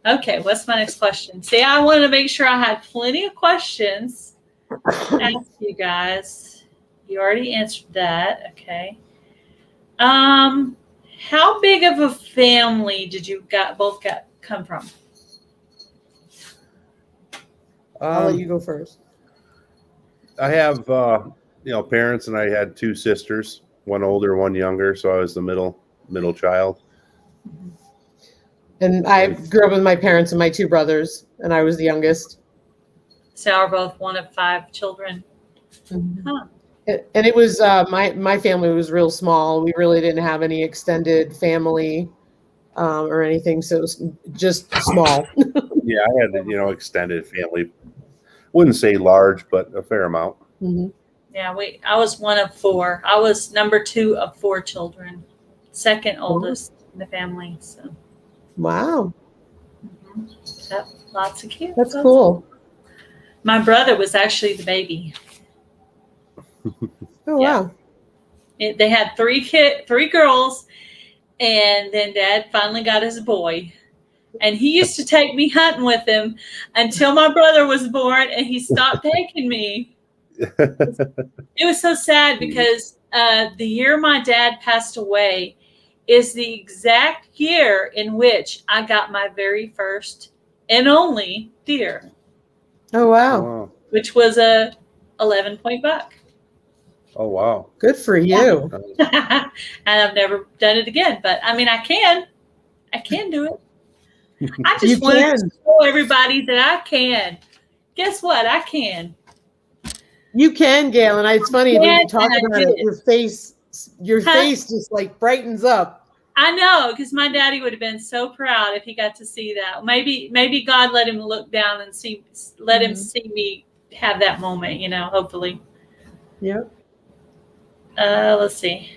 Okay, what's my next question? See, I wanted to make sure I had plenty of questions to ask you guys. You already answered that. Okay. How big of a family did you both come from? I'll let you go first. I have, parents, and I had two sisters, one older, one younger. So I was the middle child. And I grew up with my parents and my two brothers, and I was the youngest. So we're both one of 5 children. Mm-hmm. Huh. And it was my family was real small. We really didn't have any extended family or anything, so it was just small. Yeah, I had extended family. Wouldn't say large, but a fair amount. Mm-hmm. Yeah, I was one of 4. I was number 2 of 4 children, second oldest in the family. So. Wow. Mm-hmm. Yep, lots of kids. That's cool. My brother was actually the baby. Oh, wow. They had 3 girls, and then Dad finally got his boy. And he used to take me hunting with him until my brother was born, and he stopped taking me. It was so sad because the year my dad passed away is the exact year in which I got my very first and only deer. Oh, wow. Which was a 11-point buck. Oh, wow. Good for you. And I've never done it again, but I mean, I can do it. I just wanted to show everybody that I can. Guess what? I can. You can, Gail. And it's funny when you talk about it, your face just like brightens up. I know, because my daddy would have been so proud if he got to see that. Maybe God let him look down and let him see me have that moment, hopefully. Yeah. Let's see.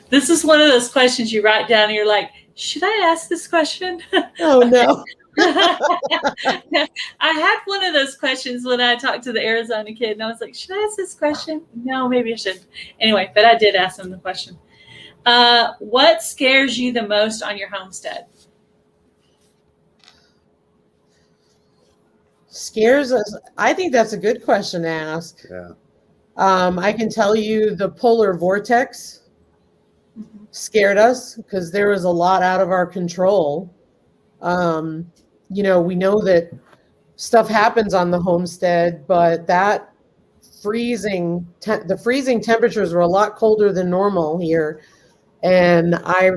This is one of those questions you write down and you're like, should I ask this question? Oh, no. I had one of those questions when I talked to the Arizona kid, and I was like, should I ask this question? No, maybe I should. Anyway, but I did ask him the question. What scares you the most on your homestead? Scares us. I think that's a good question to ask. Yeah. I can tell you the polar vortex scared us because there was a lot out of our control. We know that stuff happens on the homestead, but that the freezing temperatures were a lot colder than normal here. And I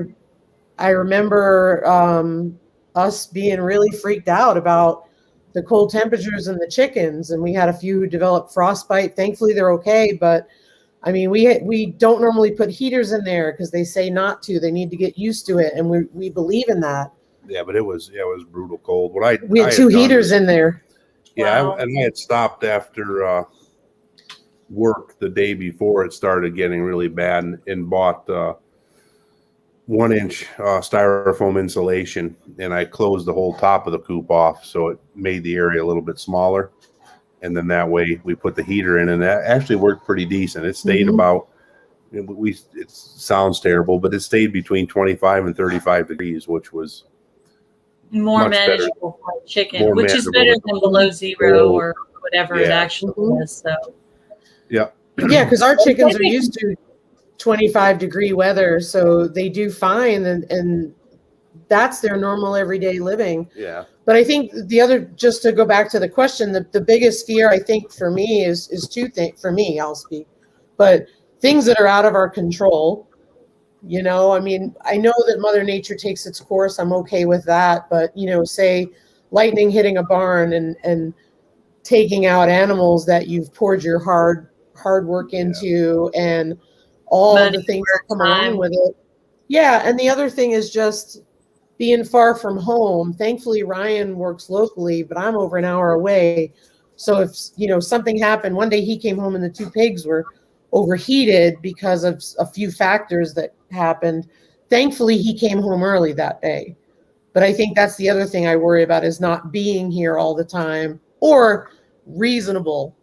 remember us being really freaked out about the cold temperatures in the chickens, and we had a few who developed frostbite. Thankfully, they're okay, but I mean, we don't normally put heaters in there because they say not to. They need to get used to it, and we believe in that. Yeah, but it was brutal cold. We had two heaters in there. Yeah, Wow. and I had stopped after work the day before it started getting really bad, and bought 1-inch styrofoam insulation, and I closed the whole top of the coop off, so it made the area a little bit smaller. And then that way we put the heater in, and that actually worked pretty decent. It stayed about, it sounds terrible, but it stayed between 25 and 35 degrees, which was More much better. manageable for chicken, More which is manageable. better than below zero or whatever it Yeah. actually is. So Yeah. Yeah, because our chickens are used to 25-degree weather, so they do fine, and that's their normal everyday living. Yeah. But I think just to go back to the question, the biggest fear I think for me is two things. For me, I'll speak, but things that are out of our control. I mean, I know that Mother Nature takes its course. I'm okay with that. But, say lightning hitting a barn and taking out animals that you've poured your hard work into, and all the things that come along with it. Yeah. And the other thing is just being far from home. Thankfully, Ryan works locally, but I'm over an hour away. So if, something happened, one day he came home and the two pigs were overheated because of a few factors that happened. Thankfully, he came home early that day. But I think that's the other thing I worry about, is not being here all the time, or reasonable.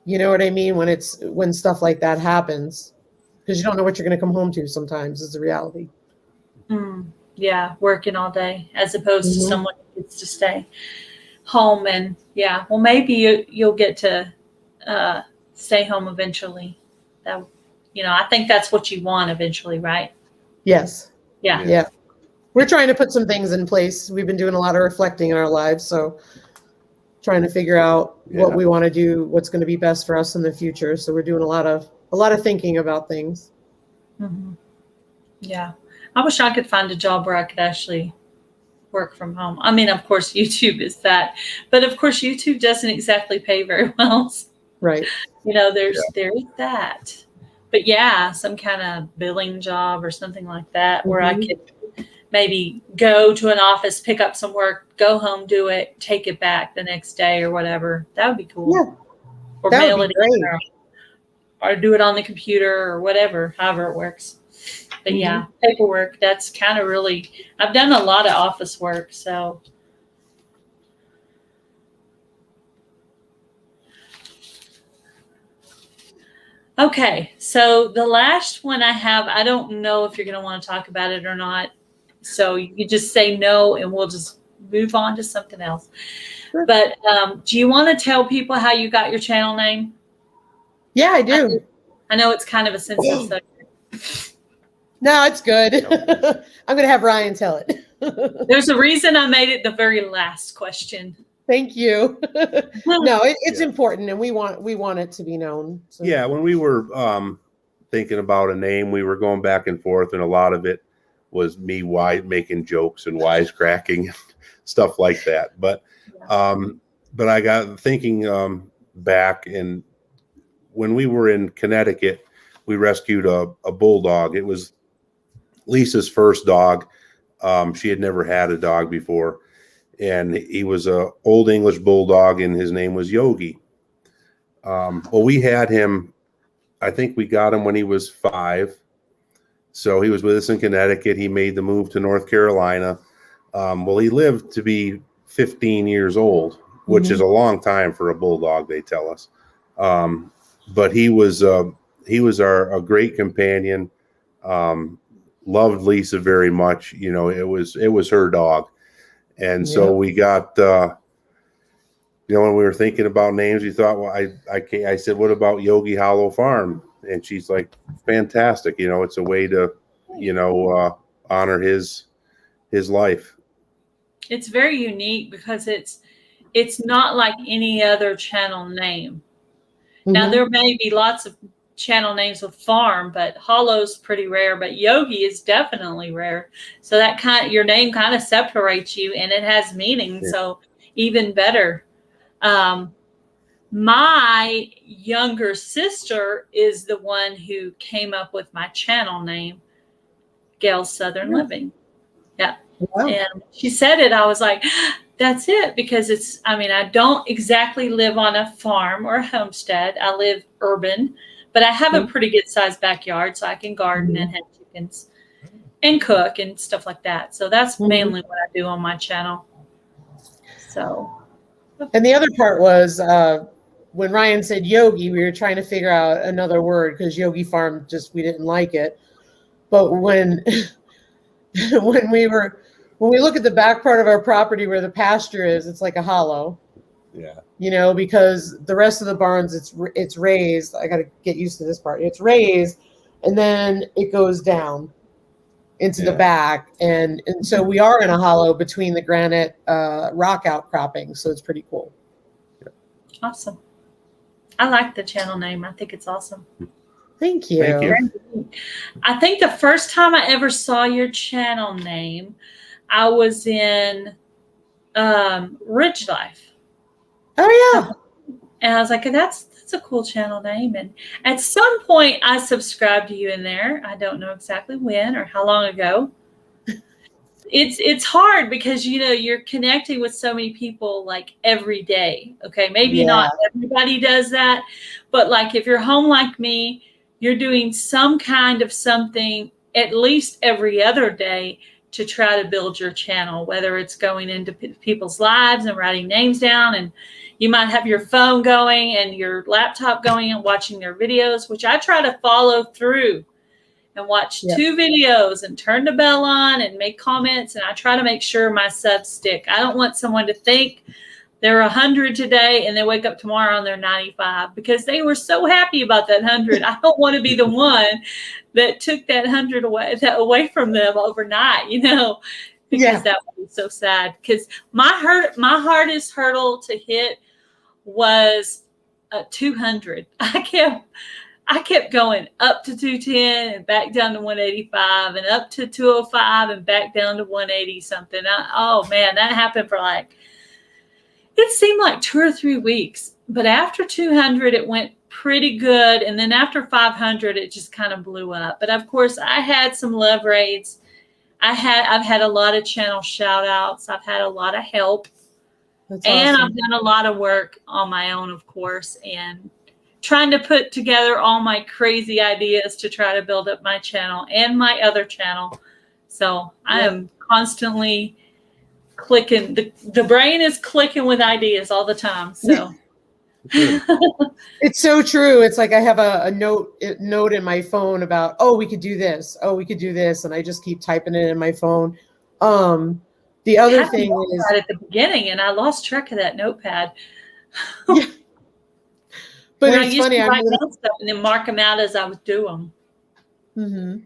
You know what I mean? When stuff like that happens, because you don't know what you're going to come home to sometimes, is the reality. Yeah, working all day as opposed to someone who gets to stay home. And well, maybe you'll get to stay home eventually. That, I think that's what you want eventually, right? Yes. Yeah. We're trying to put some things in place. We've been doing a lot of reflecting in our lives, so trying to figure out what we want to do, what's going to be best for us in the future. So we're doing a lot of thinking about things. Mm-hmm. Yeah. I wish I could find a job where I could actually work from home. I mean, of course, YouTube is that, but of course, YouTube doesn't exactly pay very well. Right. There is that. But some kind of billing job or something like that, where I could maybe go to an office, pick up some work, go home, do it, take it back the next day or whatever. That would be cool. Yeah. Or That mail would it be in, or do it on the computer or whatever, however it works. But paperwork, that's kind of really, I've done a lot of office work, so. Okay, so the last one I have, I don't know if you're going to want to talk about it or not. So you just say no, and we'll just move on to something else. Sure. But do you want to tell people how you got your channel name? Yeah, I do. I know it's kind of a sensitive subject. No, it's good. I'm going to have Ryan tell it. There's a reason I made it the very last question. Thank you. No, it's important, and we want it to be known. So. Yeah, when we were thinking about a name, we were going back and forth, and a lot of it was me making jokes and wisecracking, stuff like that. But I got thinking back, and when we were in Connecticut, we rescued a bulldog. It was Lisa's first dog. She had never had a dog before, and he was a old English bulldog, and his name was Yogi. Well, we had him, I think we got him when he was 5, So he was with us in Connecticut. He made the move to North Carolina. Well, he lived to be 15 years old, which is a long time for a bulldog, they tell us. But he was a great companion. Loved Lisa very much. You know, it was her dog. And so we got, when we were thinking about names, we thought, well, I said, what about Yogi Hollow Farm? And she's like, fantastic. You know, it's a way to, honor his life. It's very unique because it's not like any other channel name. Now, there may be lots of channel names with farm, but Hollow's pretty rare, but Yogi is definitely rare. So that your name kind of separates you, and it has meaning. Yeah. So even better. My younger sister is the one who came up with my channel name, Gail's Southern Living. Yeah. Wow. And she said it. I was like, that's it, because I don't exactly live on a farm or a homestead. I live urban, but I have a pretty good sized backyard, so I can garden and have chickens and cook and stuff like that. So that's mainly what I do on my channel. So. And the other part was when Ryan said Yogi, we were trying to figure out another word because Yogi Farm we didn't like it. But when we look at the back part of our property where the pasture is, it's like a hollow. Yeah. You know, because the rest of the barns, it's raised. I got to get used to this part. It's raised, and then it goes down into the back, and so we are in a hollow between the granite rock outcropping. So it's pretty cool. Yeah. Awesome. I like the channel name. I think it's awesome. Thank you. Thank you. I think the first time I ever saw your channel name, I was in Ridge Life. Oh yeah. And I was like, that's a cool channel name. And at some point I subscribed to you in there. I don't know exactly when or how long ago. It's hard because you're connecting with so many people like every day. Okay, maybe not everybody does that, but like if you're home like me, you're doing some kind of something at least every other day to try to build your channel, whether it's going into people's lives and writing names down, and you might have your phone going and your laptop going and watching their videos, which I try to follow through and watch 2 videos and turn the bell on and make comments. And I try to make sure my subs stick. I don't want someone to think they're 100 today and they wake up tomorrow and they're 95 because they were so happy about that 100. I don't want to be the one that took that 100 away from them overnight, because that would be so sad. Because my hardest hurdle to hit was 200. I kept going up to 210 and back down to 185 and up to 205 and back down to 180 something. Oh man, that happened for it seemed like 2 or 3 weeks. But after 200, it went pretty good. And then after 500, it just kind of blew up. But of course, I had some love raids. I've had a lot of channel shout outs. I've had a lot of help. That's and awesome. I've done a lot of work on my own, of course, and trying to put together all my crazy ideas to try to build up my channel and my other channel. So I am constantly clicking. The brain is clicking with ideas all the time. So it's so true. It's like I have a note in my phone about, we could do this. We could do this. And I just keep typing it in my phone. The other thing is at the beginning, and I lost track of that notepad. Yeah. But it's it's funny. I write down stuff and then mark them out as I would do them. Mm-hmm.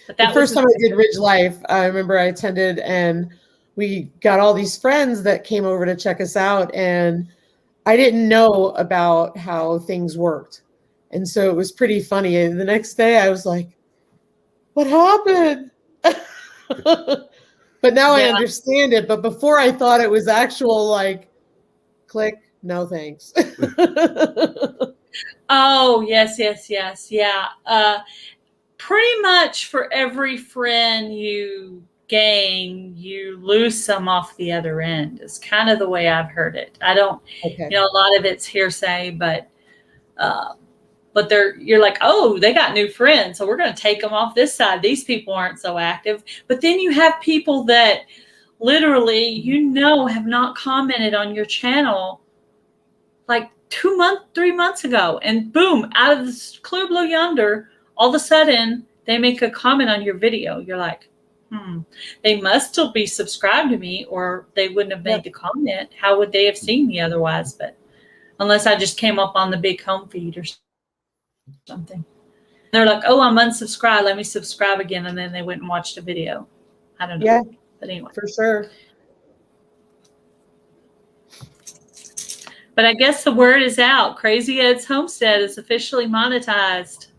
But the first time I did Ridge Life, I remember I attended, and we got all these friends that came over to check us out, and I didn't know about how things worked, and so it was pretty funny. And the next day, I was like, "What happened?" But now I understand it. But before, I thought it was actual click. No thanks. Oh, yes. Yeah. Pretty much for every friend you gain, you lose some off the other end. It's kind of the way I've heard it. I don't, a lot of it's hearsay, but but you're like, oh, they got new friends, so we're going to take them off this side. These people aren't so active. But then you have people that literally, have not commented on your channel like 3 months ago, and boom, out of this clear blue yonder, all of a sudden they make a comment on your video. You're like, they must still be subscribed to me, or they wouldn't have made the comment. How would they have seen me otherwise? But unless I just came up on the big home feed or something. They're like, oh, I'm unsubscribed. Let me subscribe again. And then they went and watched a video. I don't know. Yeah, but anyway. For sure. But I guess the word is out. Crazy Ed's homestead is officially monetized.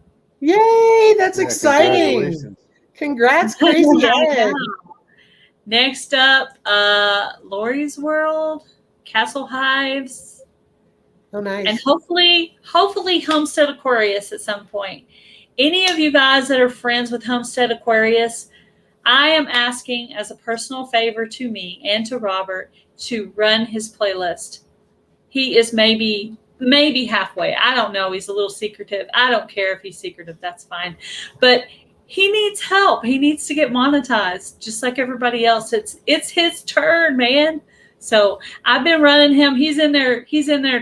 Yay, that's exciting. Congrats, Crazy Ed. Next up, Lori's World, Castle Hives. Oh, nice. And hopefully Homestead Aquarius at some point. Any of you guys that are friends with Homestead Aquarius, I am asking as a personal favor to me and to Robert to run his playlist. He is maybe halfway. I don't know. He's a little secretive. I don't care if he's secretive. That's fine. But he needs help. He needs to get monetized just like everybody else. It's his turn, man. So I've been running him. He's in there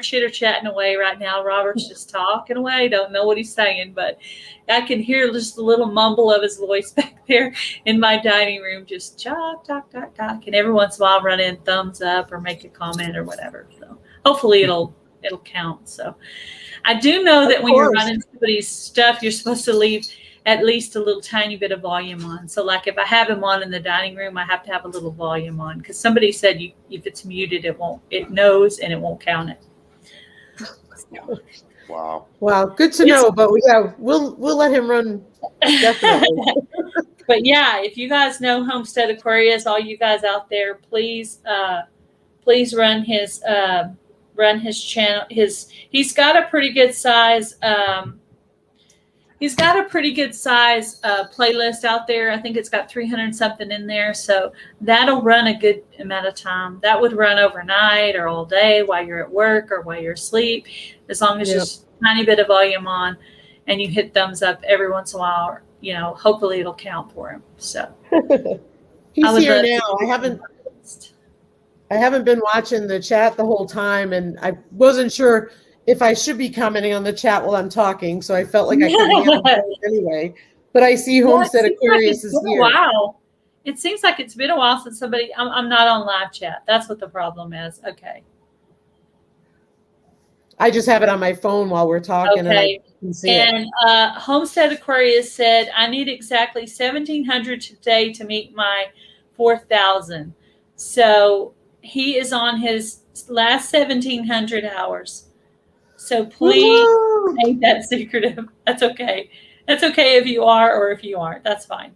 chitter chatting away right now. Robert's just talking away. Don't know what he's saying, but I can hear just a little mumble of his voice back there in my dining room, just talk. And every once in a while run in thumbs up or make a comment or whatever. So hopefully it'll count. So I do know that when you're running somebody's stuff, you're supposed to leave at least a little tiny bit of volume on. So like if I have him on in the dining room, I have to have a little volume on, because somebody said if it's muted, it knows and it won't count it. Wow. Good to know, but we'll let him run. Definitely. But yeah, if you guys know Homestead Aquarius, all you guys out there, please run his channel. He's got a pretty good size playlist out there. I think it's got 300 something in there. So that'll run a good amount of time. That would run overnight or all day while you're at work or while you're asleep, as long as just a tiny bit of volume on and you hit thumbs up every once in a while. Hopefully it'll count for him. So he's here now. I haven't been watching the chat the whole time, and I wasn't sure if I should be commenting on the chat while I'm talking, so I felt like I could handle it anyway. But I see Homestead Aquarius is here. Wow. It seems like it's been a while since I'm not on live chat. That's what the problem is. Okay. I just have it on my phone while we're talking. Okay. And I can see it. Homestead Aquarius said, I need exactly 1,700 today to meet my 4,000. So he is on his last 1,700 hours. So please make that secretive. That's okay. That's okay if you are or if you aren't. That's fine.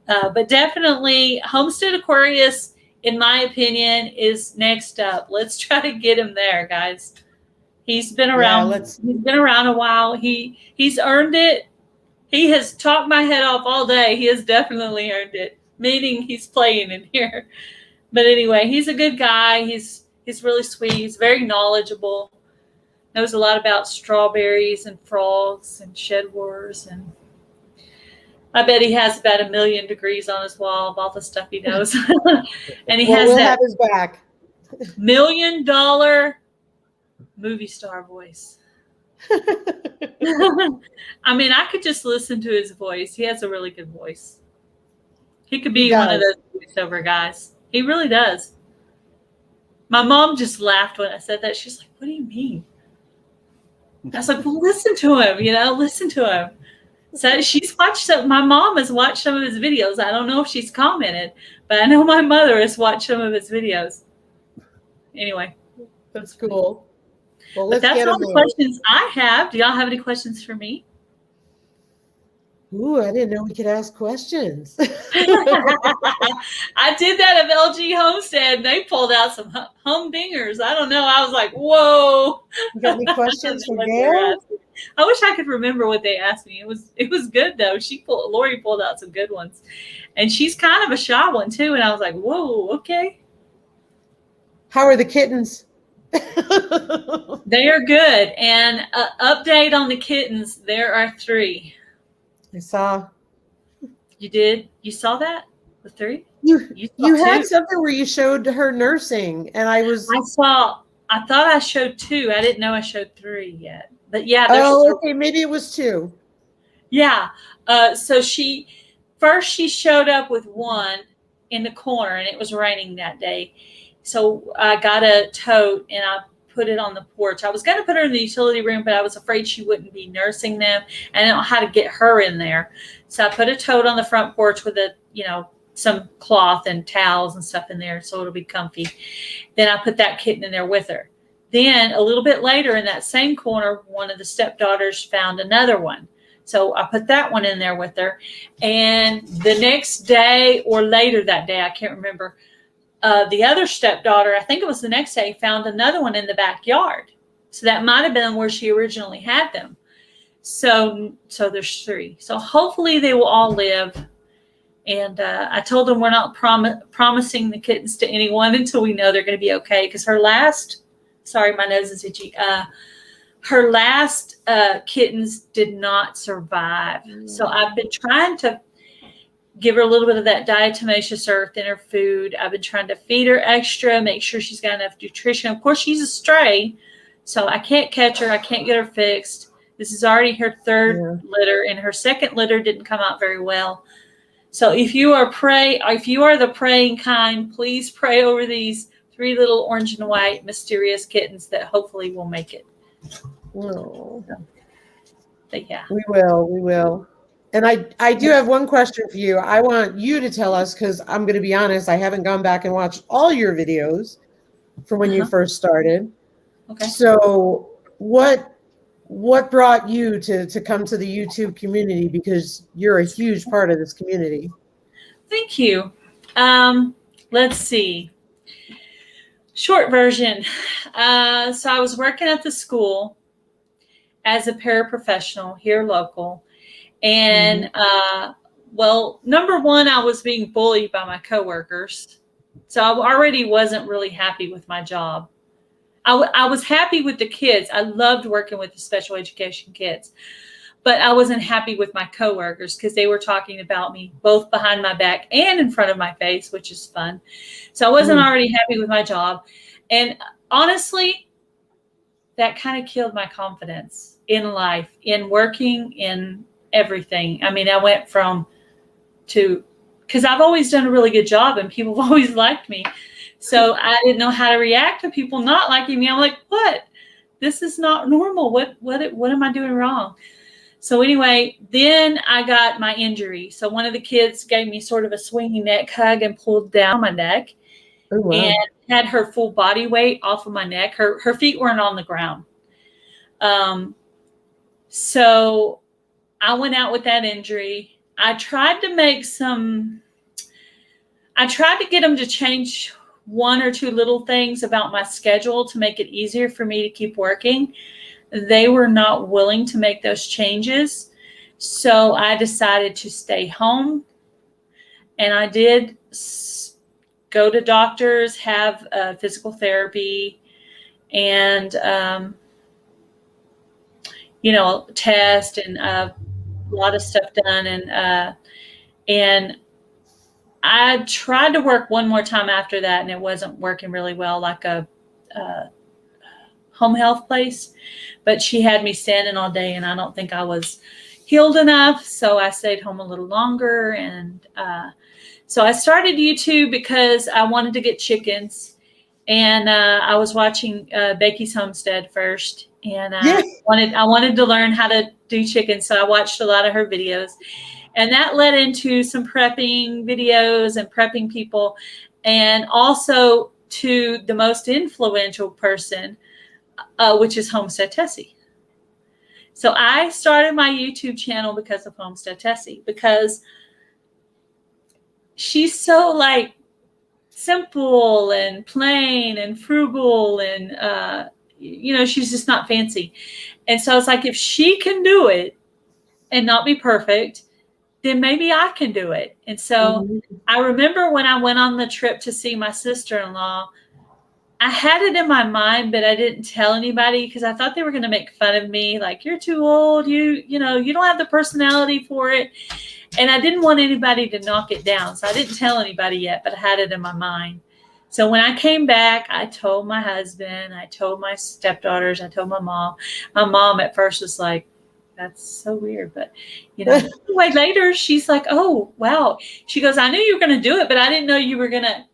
But definitely Homestead Aquarius, in my opinion, is next up. Let's try to get him there, guys. He's been around. He's been around a while. He's earned it. He has talked my head off all day. He has definitely earned it. Meaning he's playing in here. But anyway, he's a good guy. He's really sweet. He's very knowledgeable. Knows a lot about strawberries and frogs and shed wars, and I bet he has about 1 million degrees on his wall of all the stuff he knows. And we'll have his back. $1 million movie star voice. I mean, I could just listen to his voice. He has a really good voice. He could be one of those voiceover guys. He really does. My mom just laughed when I said that. She's like, what do you mean? I was like, well, listen to him, listen to him. So she's watched my mom has watched some of his videos. I don't know if she's commented, but I know my mother has watched some of his videos. Anyway. That's cool. Well, that's all the questions I have. Do y'all have any questions for me? Ooh, I didn't know we could ask questions. I did that at LG Homestead. And they pulled out some humdingers. I don't know. I was like, whoa. You got any questions for Gail? I wish I could remember what they asked me. It was good though. Lori pulled out some good ones, and she's kind of a shy one too. And I was like, whoa, okay. How are the kittens? They are good. And update on the kittens. There are 3. I saw. You did? You saw that? The 3? You saw had 2? something where you showed her nursing, and I thought I showed 2. I didn't know I showed 3 yet. But yeah, there's okay, maybe it was 2. Yeah. So she showed up with 1 in the corner, and it was raining that day. So I got a tote and I put it on the porch. I was going to put her in the utility room, but I was afraid she wouldn't be nursing them. And I don't know how to get her in there. So I put a tote on the front porch with some cloth and towels and stuff in there so it'll be comfy. Then I put that kitten in there with her. Then a little bit later in that same corner, one of the stepdaughters found another one. So I put that one in there with her. And the next day or later that day, I can't remember, the other stepdaughter, I think it was the next day, found another one in the backyard. So that might have been where she originally had them. So there's 3. So hopefully they will all live. And I told them we're not promising the kittens to anyone until we know they're going to be okay. Because her last kittens did not survive. So I've been trying to give her a little bit of that diatomaceous earth in her food. I've been trying to feed her extra, make sure she's got enough nutrition. Of course, she's a stray, so I can't catch her. I can't get her fixed. This is already her 3rd litter, and her 2nd litter didn't come out very well. So if you are the praying kind, please pray over these 3 little orange and white mysterious kittens that hopefully will make it. Oh. But yeah. We will. And I do have one question for you. I want you to tell us, because I'm going to be honest, I haven't gone back and watched all your videos from when you first started. Okay. So what brought you to come to the YouTube community? Because you're a huge part of this community. Thank you. Let's see. Short version. So I was working at the school as a paraprofessional here local. And, number one, I was being bullied by my coworkers. So I already wasn't really happy with my job. I was happy with the kids. I loved working with the special education kids. But I wasn't happy with my coworkers because they were talking about me both behind my back and in front of my face, which is fun. So I wasn't already happy with my job. And honestly, that kind of killed my confidence in life, in working, in everything. I mean, I went because I've always done a really good job and people have always liked me. So I didn't know how to react to people not liking me. I'm like, what? This is not normal. What am I doing wrong? So anyway, then I got my injury. So one of the kids gave me sort of a swinging neck hug and pulled down my neck. Oh, wow. And had her full body weight off of my neck. Her feet weren't on the ground. So I went out with that injury. I tried to get them to change 1 or 2 little things about my schedule to make it easier for me to keep working. They were not willing to make those changes. So I decided to stay home. And I did go to doctors, have physical therapy, and, test and a lot of stuff done. And I tried to work one more time after that, and it wasn't working really well, like a home health place. But she had me standing all day, and I don't think I was healed enough. So I stayed home a little longer. And so I started YouTube because I wanted to get chickens. And I was watching Becky's Homestead first. And I wanted to learn how to do chickens. So I watched a lot of her videos. And that led into some prepping videos and prepping people. And also to the most influential person, which is Homestead Tessie. So I started my YouTube channel because of Homestead Tessie, because she's so like simple and plain and frugal and, she's just not fancy. And so it's like, if she can do it and not be perfect, then maybe I can do it. And so I remember when I went on the trip to see my sister-in-law, I had it in my mind, but I didn't tell anybody because I thought they were going to make fun of me. Like, you're too old. You know, you don't have the personality for it. And I didn't want anybody to knock it down. So I didn't tell anybody yet, but I had it in my mind. So when I came back, I told my husband, I told my stepdaughters, I told my mom. My mom at first was like, that's so weird. But, you know, anyway, later she's like, oh, wow. She goes, I knew you were going to do it, but I didn't know you were going to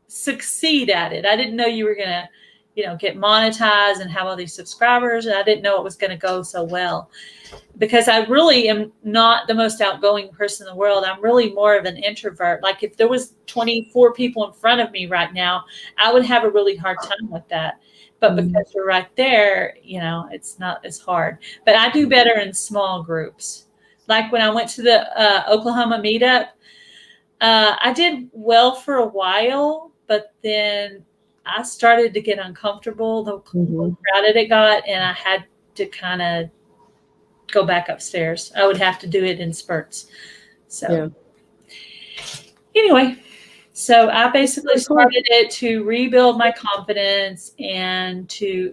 succeed at it. I didn't know you were going to, you know, get monetized and have all these subscribers. And I didn't know it was going to go so well, because I really am not the most outgoing person in the world. I'm really more of an introvert. Like, if there was 24 people in front of me right now, I would have a really hard time with that. But because you're right there, you know, it's not as hard. But I do better in small groups. Like when I went to the Oklahoma meetup, I did well for a while, but then I started to get uncomfortable the crowded it got, and I had to kind of go back upstairs. I would have to do it in spurts. So anyway, so I basically started it to rebuild my confidence, and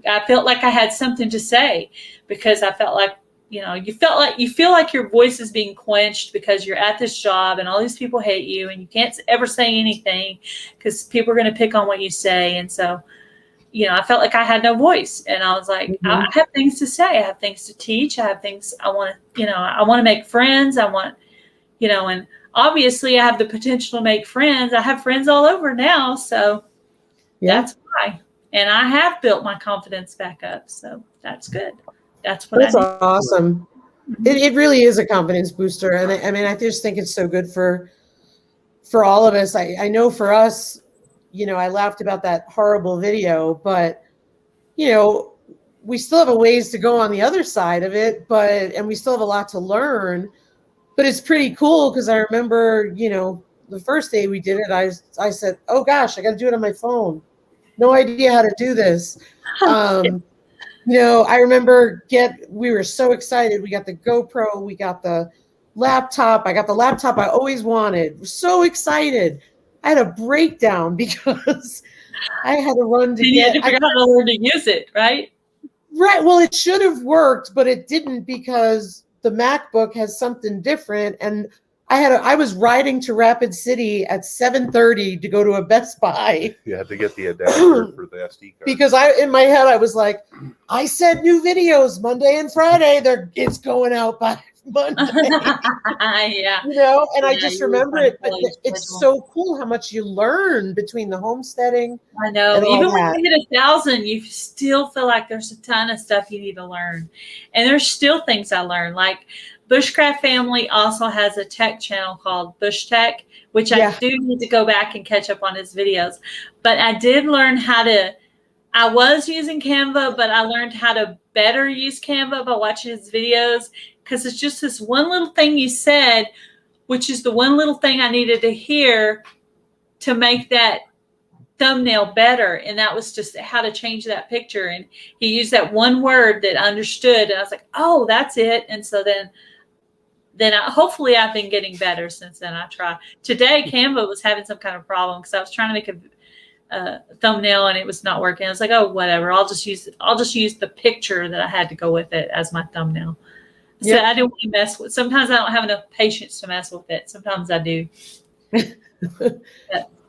I felt like I had something to say, because I felt like, you know, you feel like your voice is being quenched because you're at this job and all these people hate you and you can't ever say anything because people are going to pick on what you say. And so, you know, I felt like I had no voice, and I was like, I have things to say. I have things to teach. I have things I want to, you know, I want to make friends. I want, you know, and obviously I have the potential to make friends. I have friends all over now. So that's why. And I have built my confidence back up. So that's good. That's awesome. It really is a confidence booster. And I mean, I just think it's so good for all of us. I know for us, you know, I laughed about that horrible video, but, you know, we still have a ways to go on the other side of it, and we still have a lot to learn. But it's pretty cool, because I remember, you know, the first day we did it, I said, oh gosh, I got to do it on my phone. No idea how to do this. You know, I remember we were so excited. We got the GoPro, we got the laptop. I got the laptop I always wanted. We're so excited. I had a breakdown because I had to run to I forgot to learn to use it, right? Right. Well, it should have worked, but it didn't, because the MacBook has something different. And I was riding to Rapid City at 7:30 to go to a Best Buy. You had to get the adapter for the SD card. Because in my head, I was like, I said new videos Monday and Friday. It's going out by Monday. Yeah. You know, and I just remember it. But it's so cool how much you learn between the homesteading. I know. Even when you hit 1,000, you still feel like there's a ton of stuff you need to learn. And there's still things I learned. Like, Bushcraft Family also has a tech channel called Bush Tech, which I do need to go back and catch up on his videos. But I did learn I was using Canva, but I learned how to better use Canva by watching his videos, because it's just this one little thing you said, which is the one little thing I needed to hear to make that thumbnail better. And that was just how to change that picture. And he used that one word that I understood. And I was like, oh, that's it. And so then hopefully I've been getting better since then. I try. Today, Canva was having some kind of problem because I was trying to make a thumbnail and it was not working. I was like, oh, whatever. I'll just use the picture that I had to go with it as my thumbnail. So I didn't want to mess with. Sometimes I don't have enough patience to mess with it. Sometimes I do.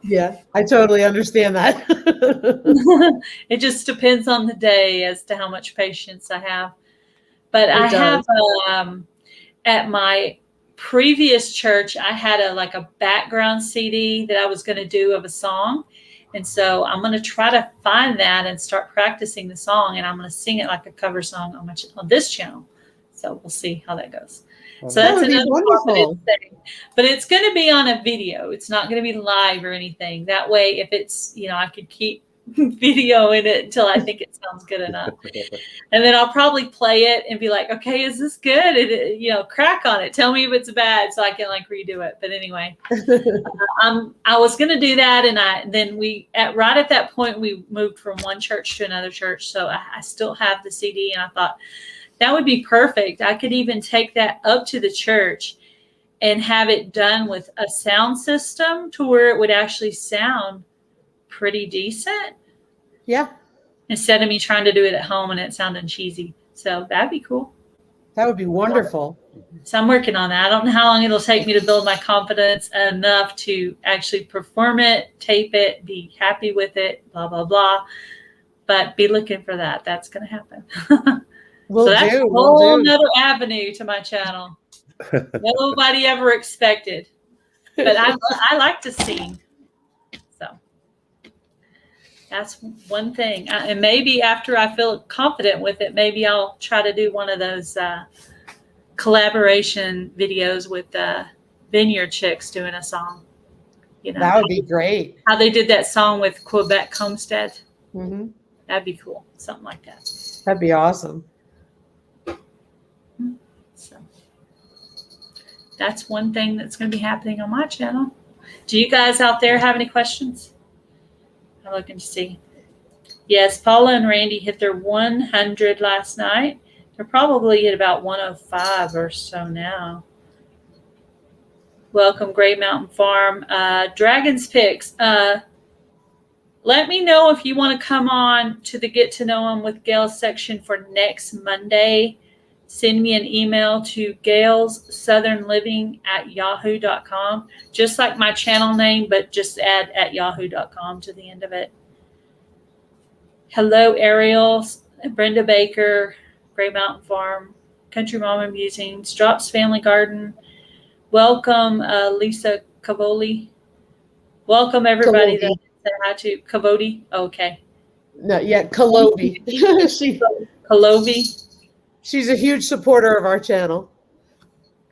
Yeah, I totally understand that. It just depends on the day as to how much patience I have. But I have at my previous church, I had a background CD that I was going to do of a song. And so I'm going to try to find that and start practicing the song. And I'm going to sing it like a cover song on this channel. So we'll see how that goes. So that's another wonderful thing. But it's going to be on a video. It's not going to be live or anything. That way, if it's, I could keep video in it until I think it sounds good enough. And then I'll probably play it and be like, okay, is this good? And, crack on it. Tell me if it's bad so I can redo it. But anyway, I was going to do that. And then right at that point, we moved from one church to another church. So I still have the CD, and I thought that would be perfect. I could even take that up to the church and have it done with a sound system to where it would actually sound pretty decent. Yeah, instead of me trying to do it at home and it sounding cheesy. So that'd be cool. that would be wonderful. So I'm working on that. I don't know how long it'll take me to build my confidence enough to actually perform it, tape it, be happy with it, blah, blah, blah. But be looking for that. That's going to happen. So that's a whole nother avenue to my channel. Nobody ever expected. But I like to sing. So that's one thing. And maybe after I feel confident with it, maybe I'll try to do one of those collaboration videos with Vineyard Chicks doing a song. You know, that would be great. How they did that song with Quebec Homestead. Mm-hmm. That'd be cool. Something like that. That'd be awesome. So that's one thing that's going to be happening on my channel. Do you guys out there have any questions? I'm looking to see. Yes, Paula and Randy hit their 100 last night. They're probably at about 105 or so now. Welcome, Gray Mountain Farm. Dragon's Picks. Let me know if you want to come on to the Get to Know Them with Gail section for next Monday. Send me an email to gailssouthernliving@yahoo.com. Just like my channel name, but just add @yahoo.com to the end of it. Hello, Ariel, Brenda Baker, Gray Mountain Farm, Country Mama Musings, Drops Family Garden. Welcome, Lisa Cavoli. Welcome, everybody that said hi to Cavodi. Okay. No, yeah, Kalobi. Kalobi. She's a huge supporter of our channel.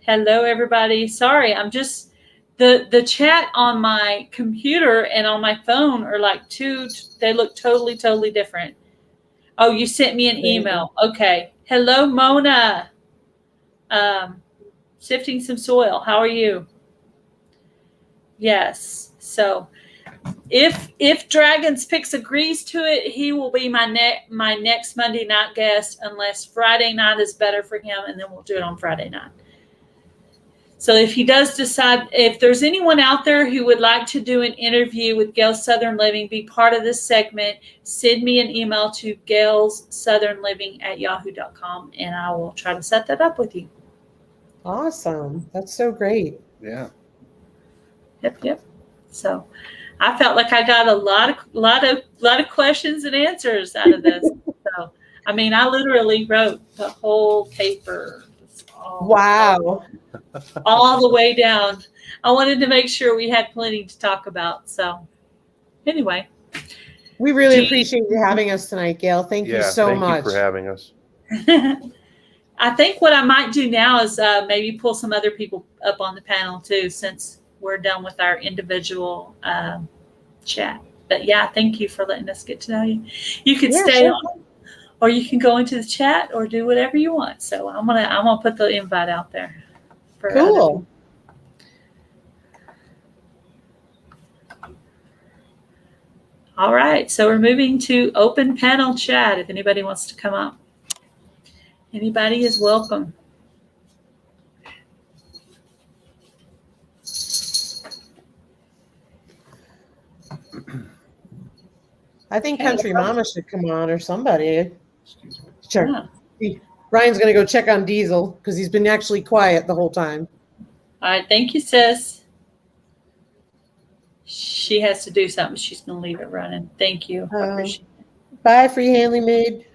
Hello, everybody. Sorry, I'm just the chat on my computer and on my phone are like they look totally different. Oh, you sent me an email. Okay. Hello, Mona. Sifting some soil. How are you? Yes. So if Dragons Picks agrees to it, he will be my next Monday night guest, unless Friday night is better for him, and then we'll do it on Friday night. So if he does decide, if there's anyone out there who would like to do an interview with Gail's Southern Living, be part of this segment, send me an email to gailssouthernliving@yahoo.com, and I will try to set that up with you. Awesome. That's so great. Yeah. Yep. So I felt like I got a lot of questions and answers out of this. So I mean, I literally wrote the whole paper. Wow. All the way down. I wanted to make sure we had plenty to talk about. So anyway. We really appreciate you having us tonight, Gail. Thank you so much. Thank you for having us. I think what I might do now is maybe pull some other people up on the panel too, since we're done with our individual chat. But yeah, thank you for letting us get to know you. You can stay on, or you can go into the chat, or do whatever you want. So I'm gonna put the invite out there. For cool. All right, so we're moving to open panel chat. If anybody wants to come up, anybody is welcome. I think Country Mama should come on, or somebody. Sure. Yeah. Ryan's going to go check on Diesel because he's been actually quiet the whole time. All right. Thank you, sis. She has to do something. She's going to leave it running. Thank you. I appreciate it. Bye, Free Hanley Maid.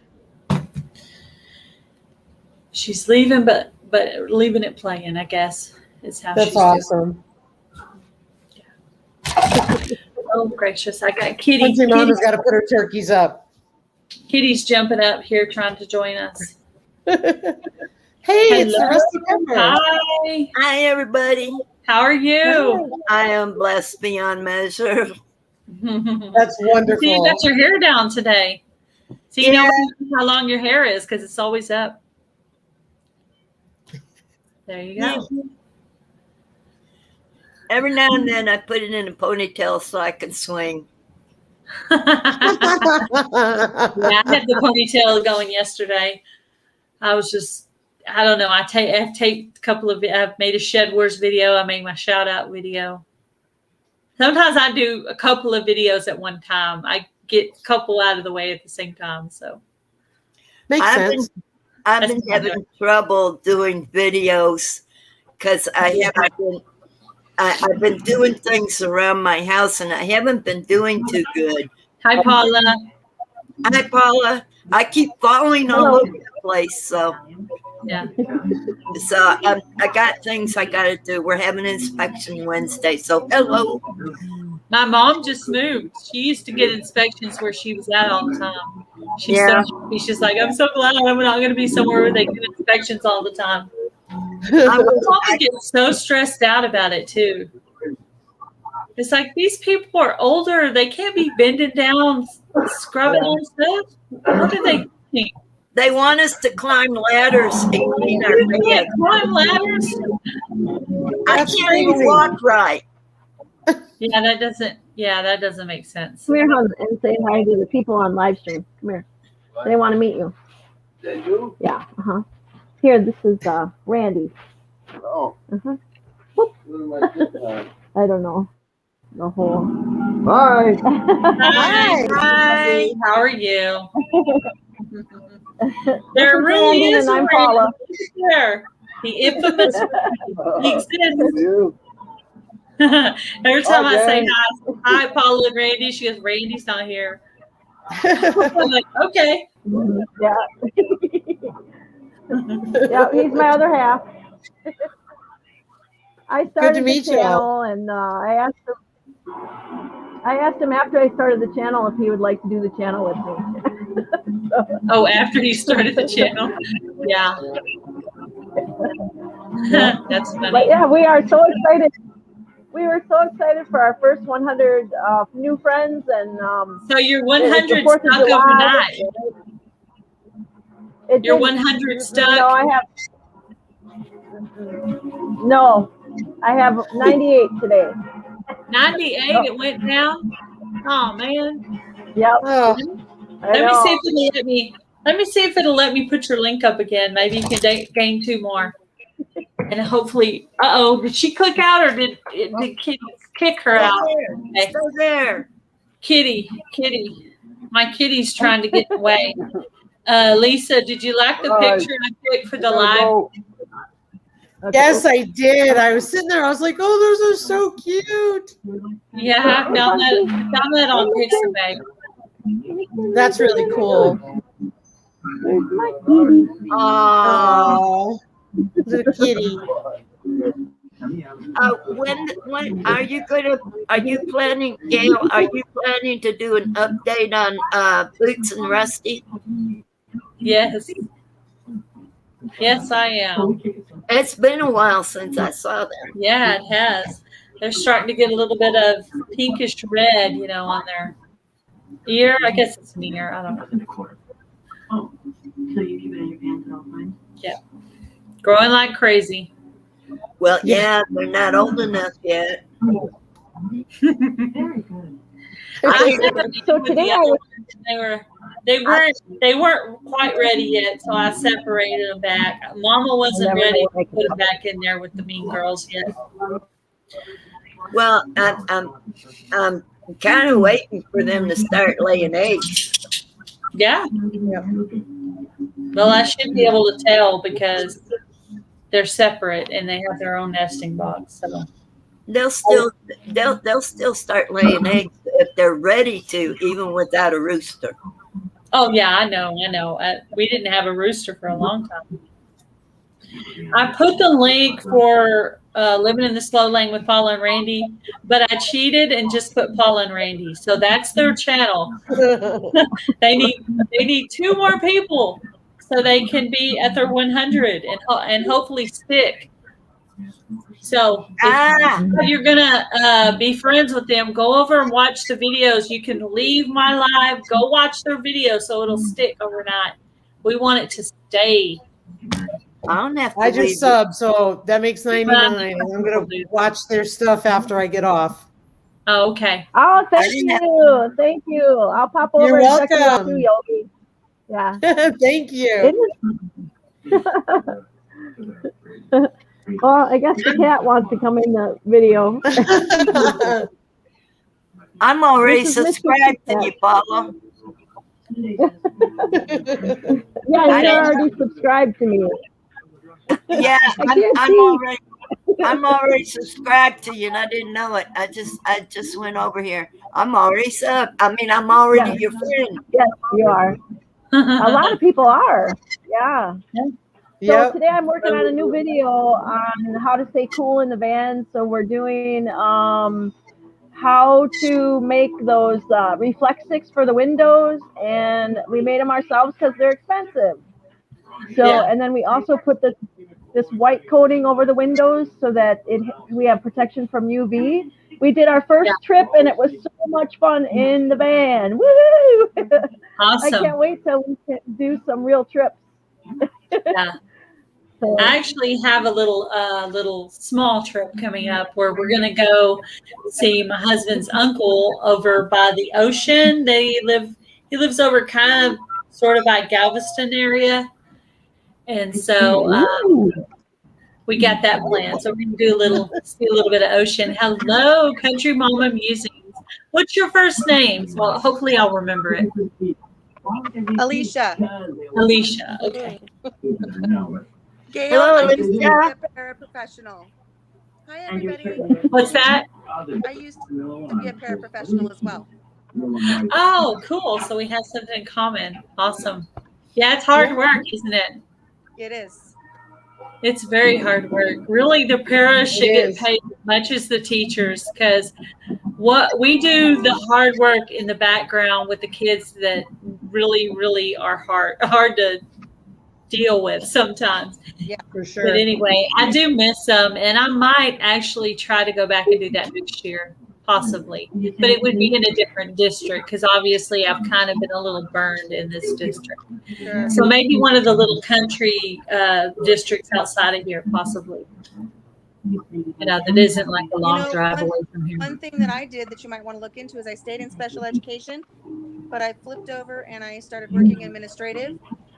She's leaving, but leaving it playing, I guess, is how That's awesome. Yeah. Oh, gracious. I got Kitty. Country Mama's got to put her turkeys up. Kitty's jumping up here trying to join us. Hey, it's the Rusty Pepper. Hi. Hi, everybody. How are you? I am blessed beyond measure. That's wonderful. See, you got your hair down today. So you know how long your hair is because it's always up. There you go. Every now and then I put it in a ponytail so I can swing. Yeah, I had the ponytail going yesterday. I was just, I don't know. I've made a Shed Wars video. I made my shout out video. Sometimes I do a couple of videos at one time. I get a couple out of the way at the same time. So Makes sense. I've That's been fine, having trouble doing videos because I've been doing things around my house and I haven't been doing too good. hi, Paula. Hi, Paula. I keep falling all over the place. So Yeah. I got things I got to do. We're having inspection Wednesday. So hello. My mom just moved. She used to get inspections where she was at all the time. She's Yeah. so happy. She's like, I'm so glad I'm not going to be somewhere where they do inspections all the time. I My was, mom gets so stressed out about it too. It's like these people are older. They can't be bending down, scrubbing on stuff. What are they doing? they want us to climb ladders and clean our You bed. can't climb ladders. I That's can't even crazy. walk right. Yeah, that doesn't make sense. Come here, hon, and say hi to the people on live stream. Come here. They want to meet you. They do? Yeah. Here, this is Randy. Oh. Whoop. What am I sitting on? I don't know. The whole. Hi. Hi. Hi. How are you? There This is really Randy is and a I'm Randy Paula. there. The infamous he exists. You. Every time I say Hi, hi, Paula and Randy, she goes, Randy's not here. I'm like, okay. Yeah. Yeah, he's my other half. I started the meet you all. channel, and I asked him after I started the channel if he would like to do the channel with me. Oh, after he started the channel. Yeah. That's But funny. yeah, we are so excited. We were so excited for our first 100 new friends, and So your it was the 100 4th of stuck July. overnight. It Your did- 100 No, stuck. I have 98 today. 98, it went down. Oh man. Yep. Oh, I Let me know. see if it'll let me. Let me see if it'll let me put your link up again. Maybe you can gain 2 more. And hopefully, did she click out or did Kitty kick her out? Okay. Still there. Kitty, my kitty's trying to get away. Lisa, did you like the Hi. picture I picked for the Gotta live? go. yes, I did. I was sitting there. I was like, oh, those are so cute. Yeah, I found that on Pixabay. That's really cool. My kitty. Oh, little kitty. When are you planning, Gail, are you planning to do an update on Boots and Rusty? Yes. Yes, I am. It's been a while since I saw them. Yeah, it has. They're starting to get a little bit of pinkish red, on their ear. I guess it's an ear. I don't know. Oh, so you keep it in your pants at all times? Yeah. Growing like crazy. Well, yeah, they're not old enough yet. Very good. So today I was they weren't quite ready yet, so I separated them back. Mama wasn't ready to put them back in there with the mean girls yet. Well, I'm kind of waiting for them to start laying eggs. Yeah. Well, I should be able to tell because they're separate and they have their own nesting box. So They'll still start laying eggs if they're ready to, even without a rooster. oh yeah, I know. We didn't have a rooster for a long time. I put the link for Living in the Slow Lane with Paula and Randy, but I cheated and just put Paula and Randy. So that's their channel. They need 2 more people so they can be at their 100 and hopefully stick. So if you're gonna be friends with them, go over and watch the videos. You can leave my live, go watch their videos so it'll stick overnight. We want it to stay. I don't have to I just leave. subbed, so that makes 99. And I'm gonna watch their stuff after I get off. Oh, okay. Oh, thank you. Thank you. I'll pop over You're and check it out welcome. too, Yogi. Yeah. Thank you. Well, I guess the cat wants to come in the video. I'm already This is Mr. subscribed to you, Paula. Yeah, I you're didn't- already subscribed to me. Yeah, I can't I'm see. already subscribed to you, and I didn't know it. I just went over here. I'm already I'm already your friend. Yes, you are. A lot of people are. Yeah. So Yep. today I'm working on a new video on how to stay cool in the van. So we're doing how to make those reflexsticks for the windows, and we made them ourselves because they're expensive. So Yeah. and then we also put this white coating over the windows so that we have protection from UV. We did our first trip and it was so much fun in the van. Woo! I Awesome. can't wait till we can do some real trips. Yeah. So, I actually have a little small trip coming up where we're going to go see my husband's uncle over by the ocean. He lives over kind of sort of by Galveston area. And so we got that planned. So we're going to see a little bit of ocean. Hello, Country Mama Musings. What's your first name? So hopefully I'll remember it. Alicia. Alicia. Okay. Gail, Hello, I used to be Alicia. a paraprofessional. Hi, everybody. What's that? I used to be a paraprofessional as well. Oh, cool. So we have something in common. Awesome. Yeah, it's hard work, isn't it? It is. It's very hard work. Really, the paras should It get is. paid as much as the teachers, because what we do the hard work in the background with the kids that really, really are hard to deal with sometimes. For But sure. anyway, I do miss them, and I might actually try to go back and do that next year, possibly. But it would be in a different district, because obviously I've kind of been a little burned in this district. Sure. So maybe one of the little country districts outside of here, possibly. That isn't like a long drive away from here. One thing that I did that you might want to look into is I stayed in special education, but I flipped over and I started working administrative.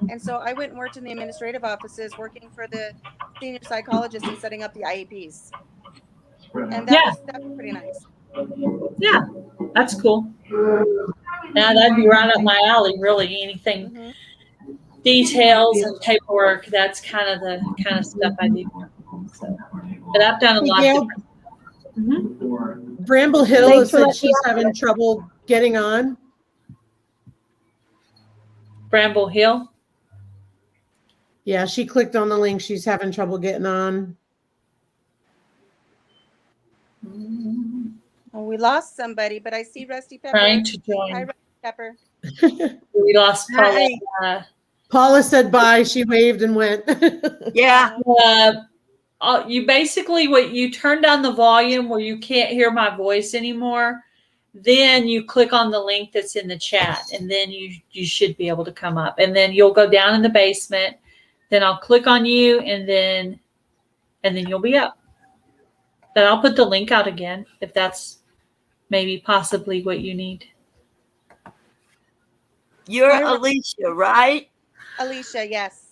And so I went and worked in the administrative offices, working for the senior psychologist and setting up the IEPs. And that was pretty nice. Yeah, that's cool. Now that'd be right up my alley, really. Anything details and paperwork, that's kind of stuff I do. So, but I've done a lot Gail, different. Bramble Hill Thanks has for said letting she's having trouble getting on. Bramble Hill. Yeah, she clicked on the link. She's having trouble getting on. Well, we lost somebody, but I see Rusty Pepper. Trying to join. Hi, Rusty Pepper. We lost Paula. Paula said bye. She waved and went. Yeah. You basically, what you turn down the volume where you can't hear my voice anymore, then you click on the link that's in the chat, and then you should be able to come up. And then you'll go down in the basement. Then I'll click on you, and then you'll be up. But I'll put the link out again if that's maybe possibly what you need. You're Alicia, right? Alicia, yes.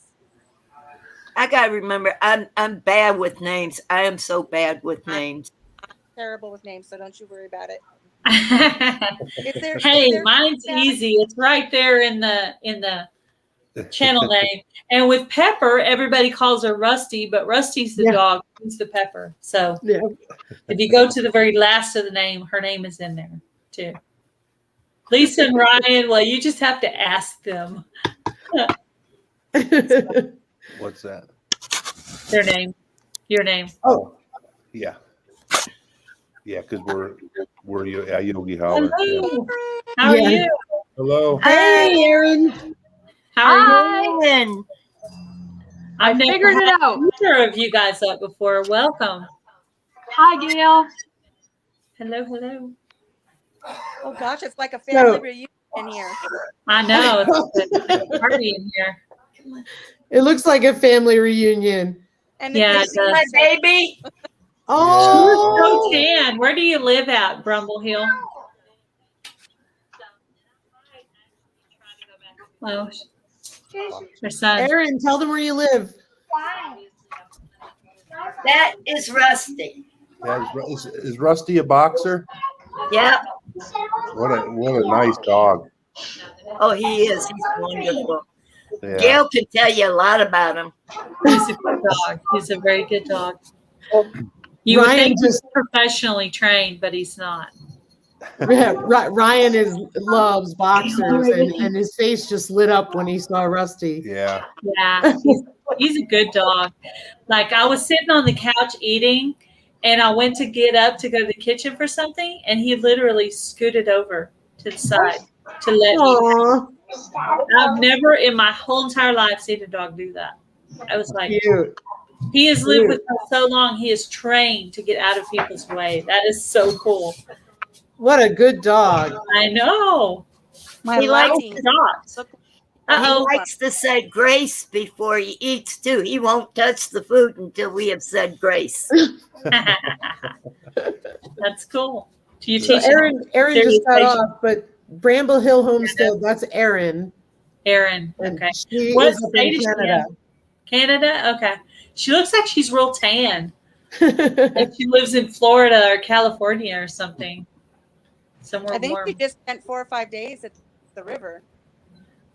I gotta remember, I'm bad with names. I am so bad with names. Terrible with names, so don't you worry about it. Hey, mine's easy. It's right there in the channel name. And with Pepper, everybody calls her Rusty, but Rusty's the dog. He's the Pepper. So if you go to the very last of the name, her name is in there too. Lisa and Ryan, well, you just have to ask them. What's that? Their name. Your name. Oh, yeah. Yeah, because we're Yogi Holler. Hello. How are you? Hello. Hey, Aaron. How are you? Ryan. I've never figured it had out. either of you guys up before. Welcome. Hi, Gail. Hello, hello. Oh gosh, it's like a family reunion in here. I know. It's a party in here. It looks like a family reunion. And Yeah, the it does. My baby. Oh, So tan. Where do you live at, Brumble Hill? Oh, your son. Aaron, tell them where you live. That is Rusty. Yeah, is Rusty a boxer? Yeah. What a nice dog. Oh, he is. He's wonderful. Yeah. Gail can tell you a lot about him. He's a good dog. He's a very good dog. You would Ryan think he's just professionally trained, but he's not. Ryan loves boxers, and his face just lit up when he saw Rusty. Yeah. Yeah, he's a good dog. Like I was sitting on the couch eating, and I went to get up to go to the kitchen for something, and he literally scooted over to the side to let me. Aww, I've never in my whole entire life seen a dog do that. I was like, cute. he has lived with us so long. He is trained to get out of people's way. That is so cool. What a good dog. I know. My He likes lighting. Dogs. He Uh-oh. likes to say grace before he eats too. He won't touch the food until we have said grace. That's cool. Do you So teach him? Aaron just got off, but Bramble Hill Homestead, that's Erin. Erin. And Okay. she What is up state in is she Canada. Canada? Okay. She looks like she's real tan. Like she lives in Florida or California or something. Somewhere I think warm. we just spent 4 or 5 days at the river.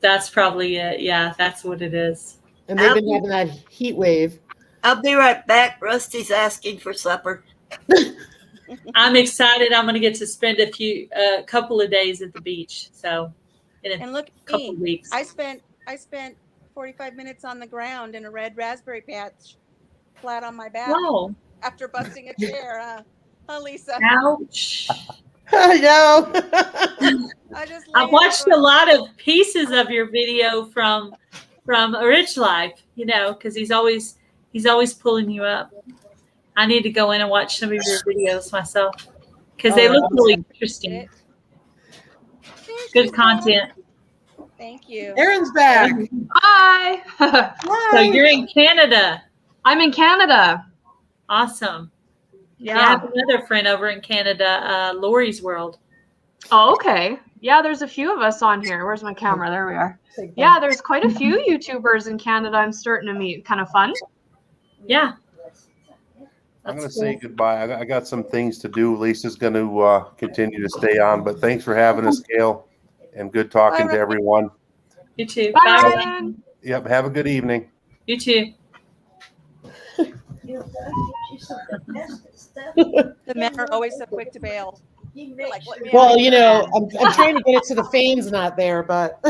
That's probably it. Yeah, that's what it is. And they've been having that heat wave. I'll be right back. Rusty's asking for supper. I'm excited. I'm going to get to spend a couple of days at the beach. So in a And look at couple of me. weeks. I spent 45 minutes on the ground in a red raspberry patch, flat on my back Whoa. after busting a chair. Huh, Lisa? Ouch. I know. I just I've watched a lot of pieces of your video from A Rich Life, because he's always pulling you up. I need to go in and watch some of your videos myself because they look really interesting. Good content. Thank you. Aaron's back. Hi. So you're in Canada. I'm in Canada. Awesome. Yeah, I Yeah. have another friend over in Canada, Lori's World. Oh, okay. Yeah, there's a few of us on here. Where's my camera? There we are. Yeah, there's quite a few YouTubers in Canada I'm starting to meet. Kind of fun. Yeah. I'm going to That's say cool. goodbye. I got some things to do. Lisa's going to continue to stay on, but thanks for having us, Gail, and good talking to everyone. You too. Bye, Bye. Ryan. Yep. Have a good evening. You too. The men are always so quick to bail. Like, let me Well, out. I'm trying to get it to the Fane's not there, but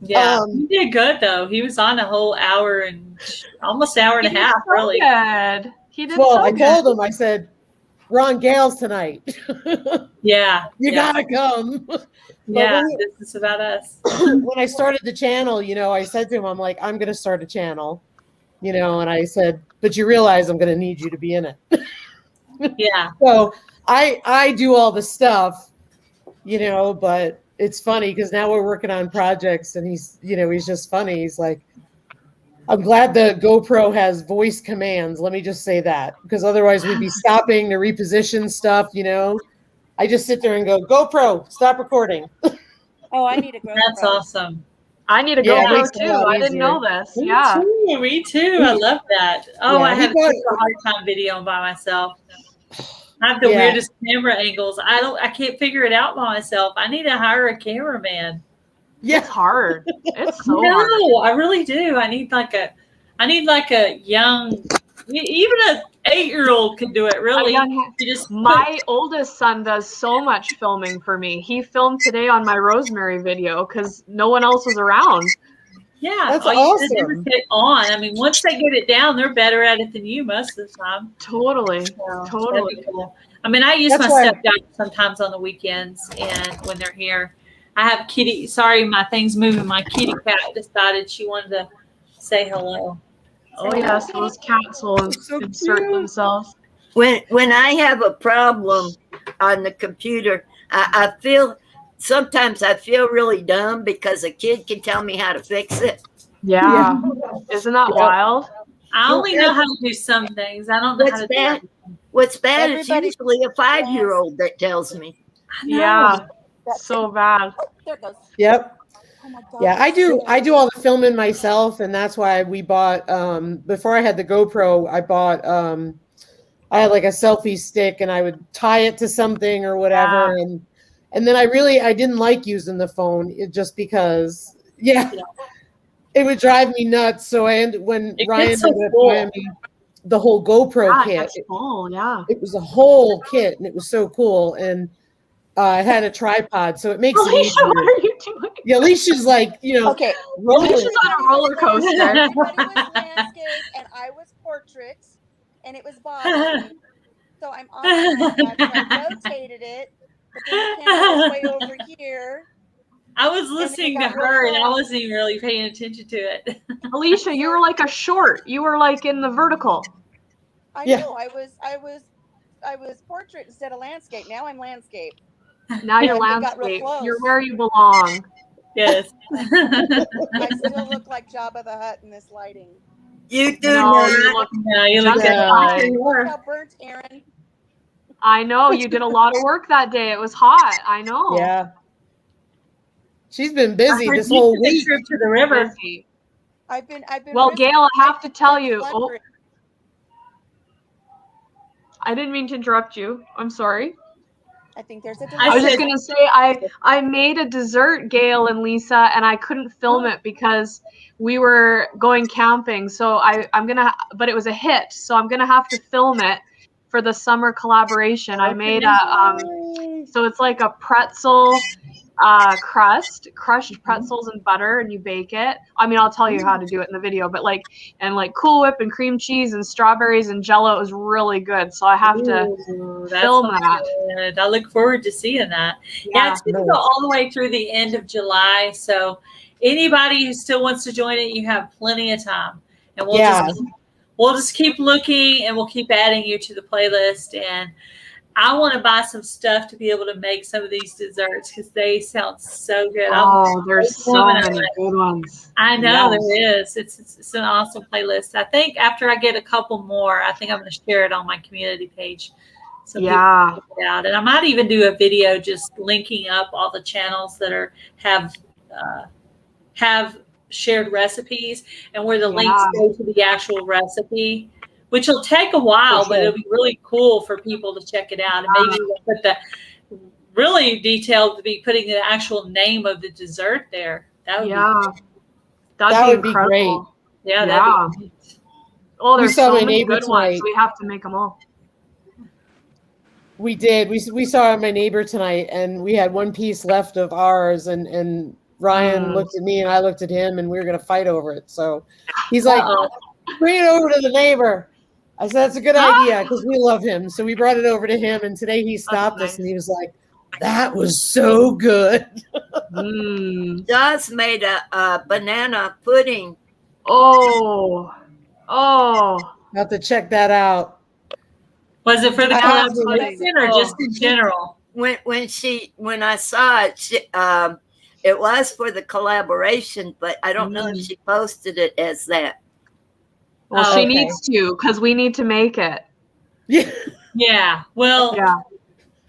Yeah, he did good though. He was on a whole hour and almost hour and a He did half, so really. good. He did well, so I good. told him, I said, we're on Gail's tonight. Yeah. You yeah. gotta come. Yeah, when this is about us. when I started the channel, I said to him, I'm like, I'm gonna start a channel, and I said, but you realize I'm gonna need you to be in it. Yeah. So I do all the stuff, but it's funny because now we're working on projects and he's just funny. He's like, I'm glad the GoPro has voice commands. Let me just say that, because otherwise we'd be stopping to reposition stuff, I just sit there and go, GoPro, stop recording. Oh, I need a GoPro. That's awesome. I need a Yeah, it GoPro makes it a too. lot I didn't easier. know this. Me Yeah. too. Me too. I love that. Oh, Yeah, I he have got- a hard time videoing by myself. I have the Yeah. weirdest camera angles. I can't figure it out by myself. I need to hire a cameraman. Yeah. It's hard. It's so hard. No, I really do. I need like a young, even a 8-year-old could do it. Really, you just My oldest son does so much filming for me. He filmed today on my Rosemary video because no one else was around. yeah. That's all you gotta do awesome. is hit on. I mean, once they get it down, they're better at it than you most of the time. Totally. So, Totally. that'd be cool. I mean, I use That's my why- stepdad sometimes on the weekends and when they're here. I have kitty. Sorry, my thing's moving. My kitty cat decided she wanted to say hello. Oh yes, those cats will So insert cute. themselves. When I have a problem on the computer, I feel sometimes I feel really dumb because a kid can tell me how to fix it. Yeah. Isn't that Yeah. wild? I only know how to do some things. I don't know how What's to do bad? everything. What's bad is Everybody- usually a 5-year-old that tells me. I know. Yeah. That's So bad. There it goes. Yep. Oh my God. Yeah, I do all the filming myself, and that's why we bought before I had the GoPro, I bought I had like a selfie stick and I would tie it to something or whatever. And then I didn't like using the phone just because, it would drive me nuts. So when Ryan ended up buying me the whole GoPro kit, it was a whole kit and it was so cool. And I had a tripod, so it makes it easier. What are you doing? Yeah, Alicia's like, Okay. Alicia's on a roller coaster. Everybody was landscape and I was portraits and it was body. So I'm on the tripod, so I rotated it, but then the camera was way over here. I was listening to her and I wasn't even really paying attention to it. Alicia, you were like a short. You were like in the vertical. I know. I was portrait instead of landscape. Now I'm landscape. Now you're landscape. You're where you belong. Yes. I still look like Jabba the Hutt in this lighting. You do You look Look how burnt, Aaron. I know. You did a lot of work that day. It was hot. I know. Yeah. She's been busy this whole week. Trip to the river. I've been. Well, Gail, I have to tell you. Oh, I didn't mean to interrupt you. I'm sorry. I think there's a. I was just gonna say I made a dessert, Gail and Lisa, and I couldn't film it because we were going camping. So but it was a hit. So I'm gonna have to film it for the summer collaboration. I made so it's like a pretzel crust, crushed pretzels and butter, and you bake it. I mean, I'll tell you how to do it in the video, but like Cool Whip and cream cheese and strawberries and Jello. It was really good. So I have to film that. Good. I look forward to seeing that. Yeah, it's going to go all the way through the end of July. So anybody who still wants to join it, you have plenty of time. And we'll just keep looking and we'll keep adding you to the playlist. And I want to buy some stuff to be able to make some of these desserts because they sound so good. Oh, there's so many good ones. I know there is. It's an awesome playlist. I think after I get a couple more, I think I'm going to share it on my community page. So people can check it out. And I might even do a video just linking up all the channels that have shared recipes and where the links go to the actual recipe, which will take a while, but it'll be really cool for people to check it out. And maybe we'll put the really detailed to be putting the actual name of the dessert there. That would be great. Yeah, that'd be great. Oh, there's so many good ones. We have to make them all. We did. We saw my neighbor tonight, and we had one piece left of ours, and Ryan looked at me, and I looked at him, and we were going to fight over it. So he's like, bring it over to the neighbor. I said, that's a good idea because we love him. So we brought it over to him. And today he stopped us and he was like, that was so good. Dawes made a banana pudding. Oh. Have to check that out. Was it for the collaboration or just in general? When I saw it, it was for the collaboration, but I don't know if she posted it as that. Well, she needs to because we need to make it. Yeah. Well,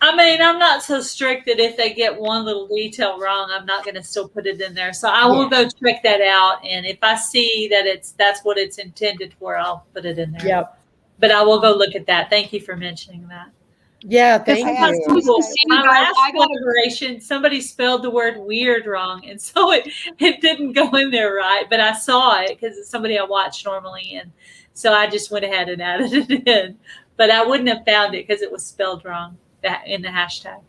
I mean, I'm not so strict that if they get one little detail wrong, I'm not going to still put it in there. So I will go check that out. And if I see that that's what it's intended for, I'll put it in there. Yep. But I will go look at that. Thank you for mentioning that. Yeah, thank you. My last collaboration, somebody spelled the word weird wrong, and so it didn't go in there right. But I saw it because it's somebody I watch normally, and so I just went ahead and added it in. But I wouldn't have found it because it was spelled wrong in the hashtag.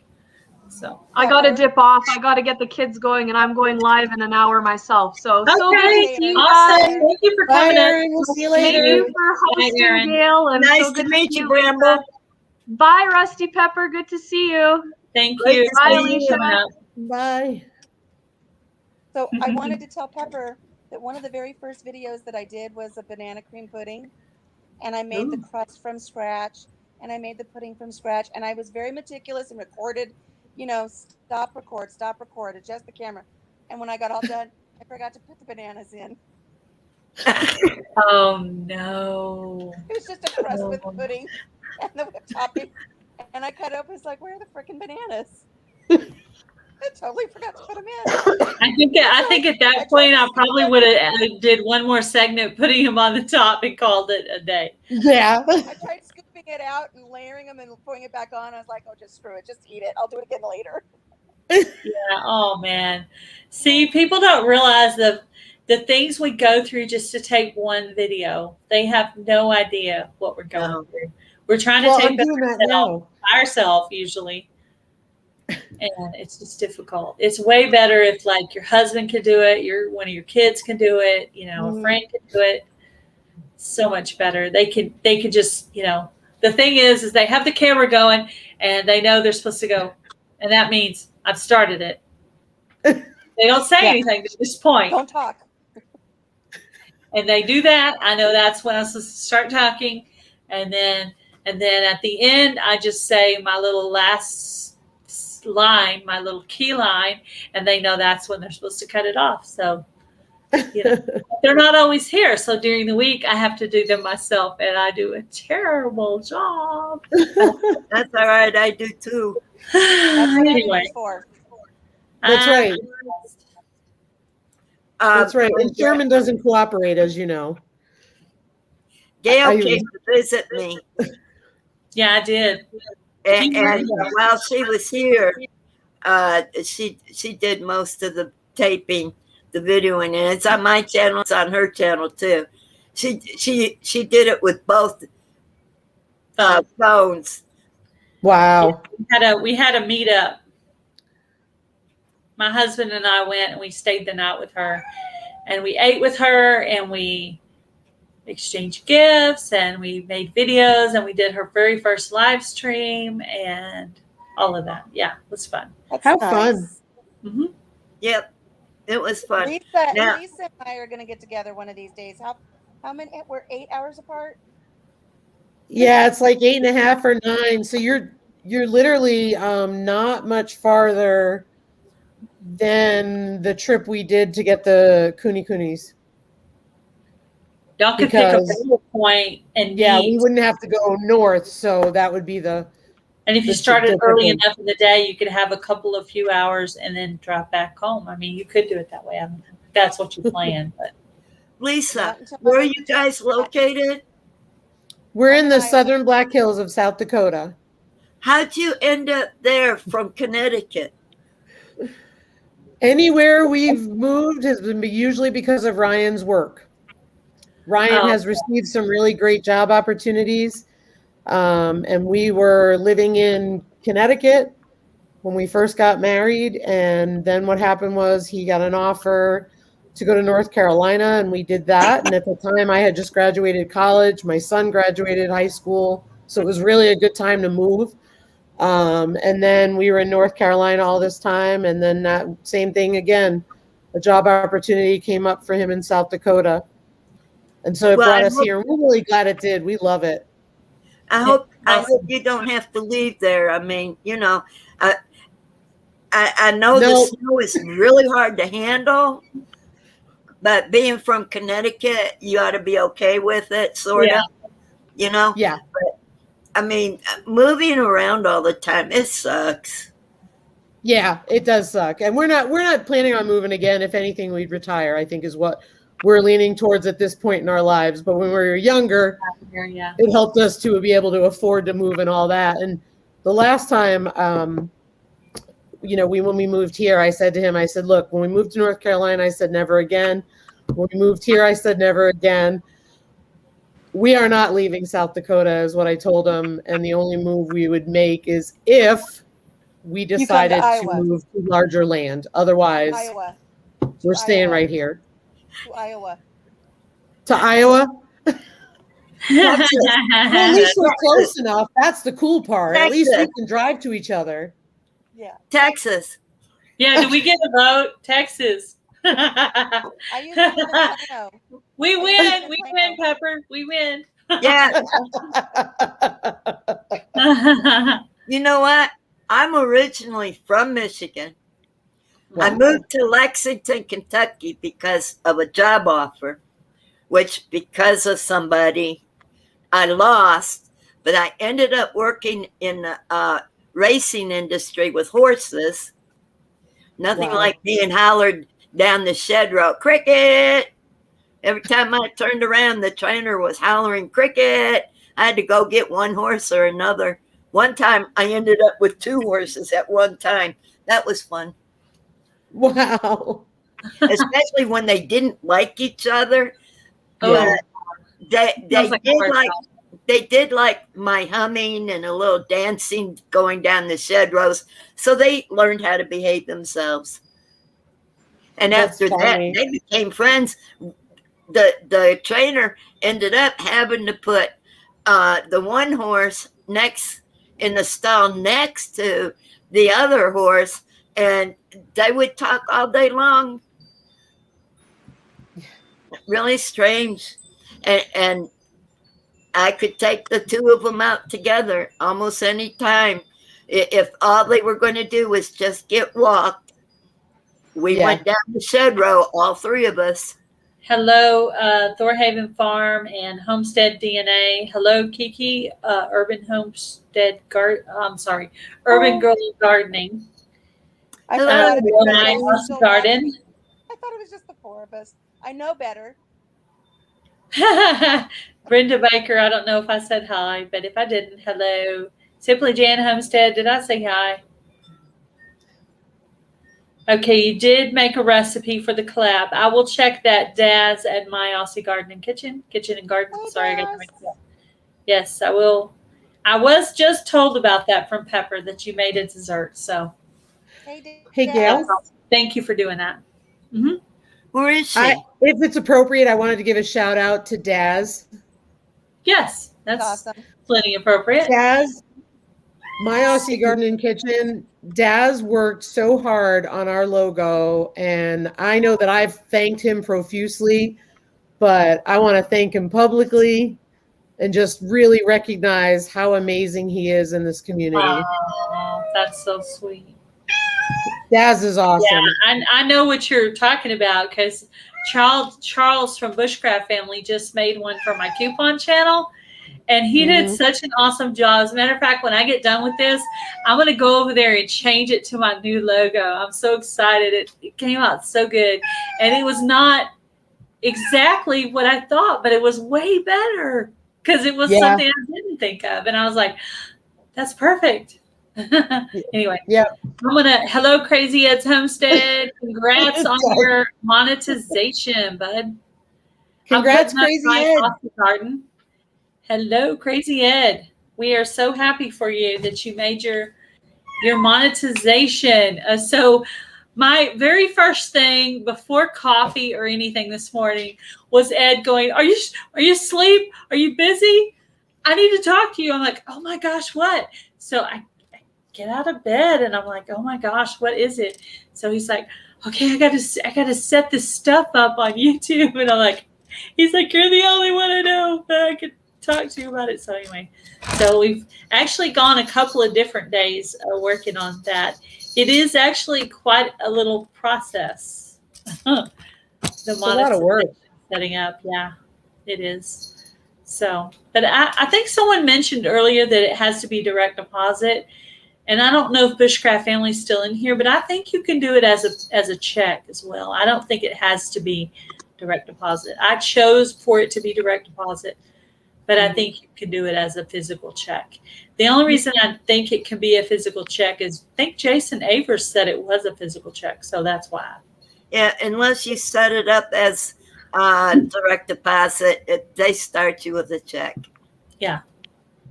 So I got to dip off. I got to get the kids going, and I'm going live in an hour myself. So good to see you guys. Thank you for coming. We'll see you later. Thank you for hosting, Gail. And nice to meet you, Bramble. Bye, Rusty Pepper. Good to see you. Thank you. Bye, Alicia. Bye. So I wanted to tell Pepper that one of the very first videos that I did was a banana cream pudding. And I made the crust from scratch. And I made the pudding from scratch. And I was very meticulous and recorded, stop, record, adjust the camera. And when I got all done, I forgot to put the bananas in. Oh, no. It was just a crust with pudding and the whipped topping. And I cut it up. It's like, where are the freaking bananas? I totally forgot to put them in. I think at that point I probably would have did one more segment, putting them on the top, and called it a day. Yeah. I tried scooping it out and layering them and putting it back on. I was like, oh, just screw it. Just eat it. I'll do it again later. Yeah. Oh man. See, people don't realize the things we go through just to take one video. They have no idea what we're going through. We're trying to take ourselves usually. And it's just difficult. It's way better if like your husband could do it, one of your kids can do it, a friend can do it. So much better. They could just, the thing is they have the camera going and they know they're supposed to go. And that means I've started it. They don't say anything at this point. Don't talk. And they do that. I know that's when I'm supposed to start talking. And then at the end, I just say my little last line, my little key line, and they know that's when they're supposed to cut it off. So, they're not always here. So during the week, I have to do them myself, and I do a terrible job. That's all right. I do too. Anyway. That's right. That's right. And Sherman doesn't cooperate, as you know. Gail came to visit me. Yeah, I did. And while she was here, she did most of the taping, the videoing, and it's on my channel. It's on her channel too. She did it with both phones. Wow. We had a meetup. My husband and I went and we stayed the night with her, and we ate with her, and we exchanged gifts, and we made videos, and we did her very first live stream and all of that. Yeah, it was fun. How fun. Mm-hmm. Yep, it was fun. Lisa and I are going to get together one of these days. How many? We're 8 hours apart. Yeah, it's like 8.5 or 9. So you're literally not much farther than the trip we did to get the Kunis. Y'all could pick a point and we wouldn't have to go north, so that would be the. And if you started early enough in the day, you could have a few hours and then drop back home. I mean, you could do it that way. I don't know if that's what you planned, but. Lisa, where are you guys located? We're in the southern Black Hills of South Dakota. How'd you end up there from Connecticut? Anywhere we've moved has been usually because of Ryan's work. Ryan has received some really great job opportunities. And we were living in Connecticut when we first got married. And then what happened was he got an offer to go to North Carolina, and we did that. And at the time I had just graduated college. My son graduated high school. So it was really a good time to move. And then we were in North Carolina all this time. And then that same thing again, a job opportunity came up for him in South Dakota. And so it brought us here. We're really glad it did. We love it. I hope you don't have to leave there. I mean, I know the snow is really hard to handle, but being from Connecticut, you ought to be okay with it, sort of. Yeah. But, I mean, moving around all the time, it sucks. Yeah, it does suck. And we're not planning on moving again. If anything, we'd retire, I think is what we're leaning towards at this point in our lives. But when we were younger, it helped us to be able to afford to move and all that. And the last time, when we moved here, I said to him, I said, look, when we moved to North Carolina, I said, never again. When we moved here, I said, never again. We are not leaving South Dakota is what I told him. And the only move we would make is if we decided to move to larger land. Otherwise, we're staying right here. To Iowa. To Iowa? Well, at least we're close enough. That's the cool part. Texas. At least we can drive to each other. Yeah. Texas. Yeah, do we get a vote? Texas. We win. We win, Pepper. We win. Yeah. You know what? I'm originally from Michigan. Wow. I moved to Lexington, Kentucky because of a job offer, which because of somebody I lost, but I ended up working in the racing industry with horses. Nothing like being hollered down the shed road, cricket. Every time I turned around, the trainer was hollering cricket. I had to go get one horse or another. One time I ended up with 2 horses at one time. That was fun. Wow. Especially when they didn't like each other. Yeah. But they did like my humming and a little dancing going down the shed rows. So they learned how to behave themselves. And That's after funny. that, they became friends. The trainer ended up having to put the one horse in the stall next to the other horse, and they would talk all day long. Really strange. And I could take the 2 of them out together almost any time. If all they were going to do was just get walked, we went down the shed row, all 3 of us. Hello, Thorhaven Farm and Homestead DNA. Hello, Kiki, Urban Homestead Urban Girl Gardening. Hello, Garden. I thought it was just the 4 of us. I know better. Brenda Baker, I don't know if I said hi, but if I didn't, hello. Simply Jan Homestead, did I say hi? Okay, you did make a recipe for the collab. I will check that, Daz, at my Aussie Garden and Kitchen and Garden. Hey, Sorry, Daz. I got to make that. Yes, I will. I was just told about that from Pepper, that you made a dessert. So, Hey, Gail. thank you for doing that. Mm-hmm. Where is she? If it's appropriate, I wanted to give a shout out to Daz. Yes, that's awesome. Plenty appropriate. Daz, my Aussie Garden and Kitchen, Daz worked so hard on our logo, and I know that I've thanked him profusely, but I want to thank him publicly and just really recognize how amazing he is in this community. Oh, that's so sweet. Daz is awesome. Yeah, I know what you're talking about, because Charles from Bushcraft Family just made one for my coupon channel, and he did such an awesome job. As a matter of fact, when I get done with this, I'm going to go over there and change it to my new logo. I'm so excited. It came out so good, and it was not exactly what I thought, but it was way better, because it was something I didn't think of, and I was like, that's perfect. Anyway, hello, Crazy Ed's Homestead. Congrats on your monetization, bud. Congrats, Crazy Ed. Garden. Hello, Crazy Ed. We are so happy for you that you made your monetization. So my very first thing before coffee or anything this morning was Ed going, are you asleep? Are you busy? I need to talk to you. I'm like, oh my gosh, what? So I get out of bed and I'm like, oh my gosh, what is it? So he's like, okay, I gotta set this stuff up on YouTube. And I'm like, he's like, you're the only one I know that I could talk to you about it. So anyway, so we've actually gone a couple of different days working on that. It is actually quite a little process. It's a lot of work setting up. Yeah, it is. So, but I think someone mentioned earlier that it has to be direct deposit. And I don't know if Bushcraft Family's still in here, but I think you can do it as a check as well. I don't think it has to be direct deposit. I chose for it to be direct deposit, but I think you can do it as a physical check. The only reason I think it can be a physical check is I think Jason Avers said it was a physical check, so that's why. Yeah, unless you set it up as direct deposit, they start you with a check. Yeah.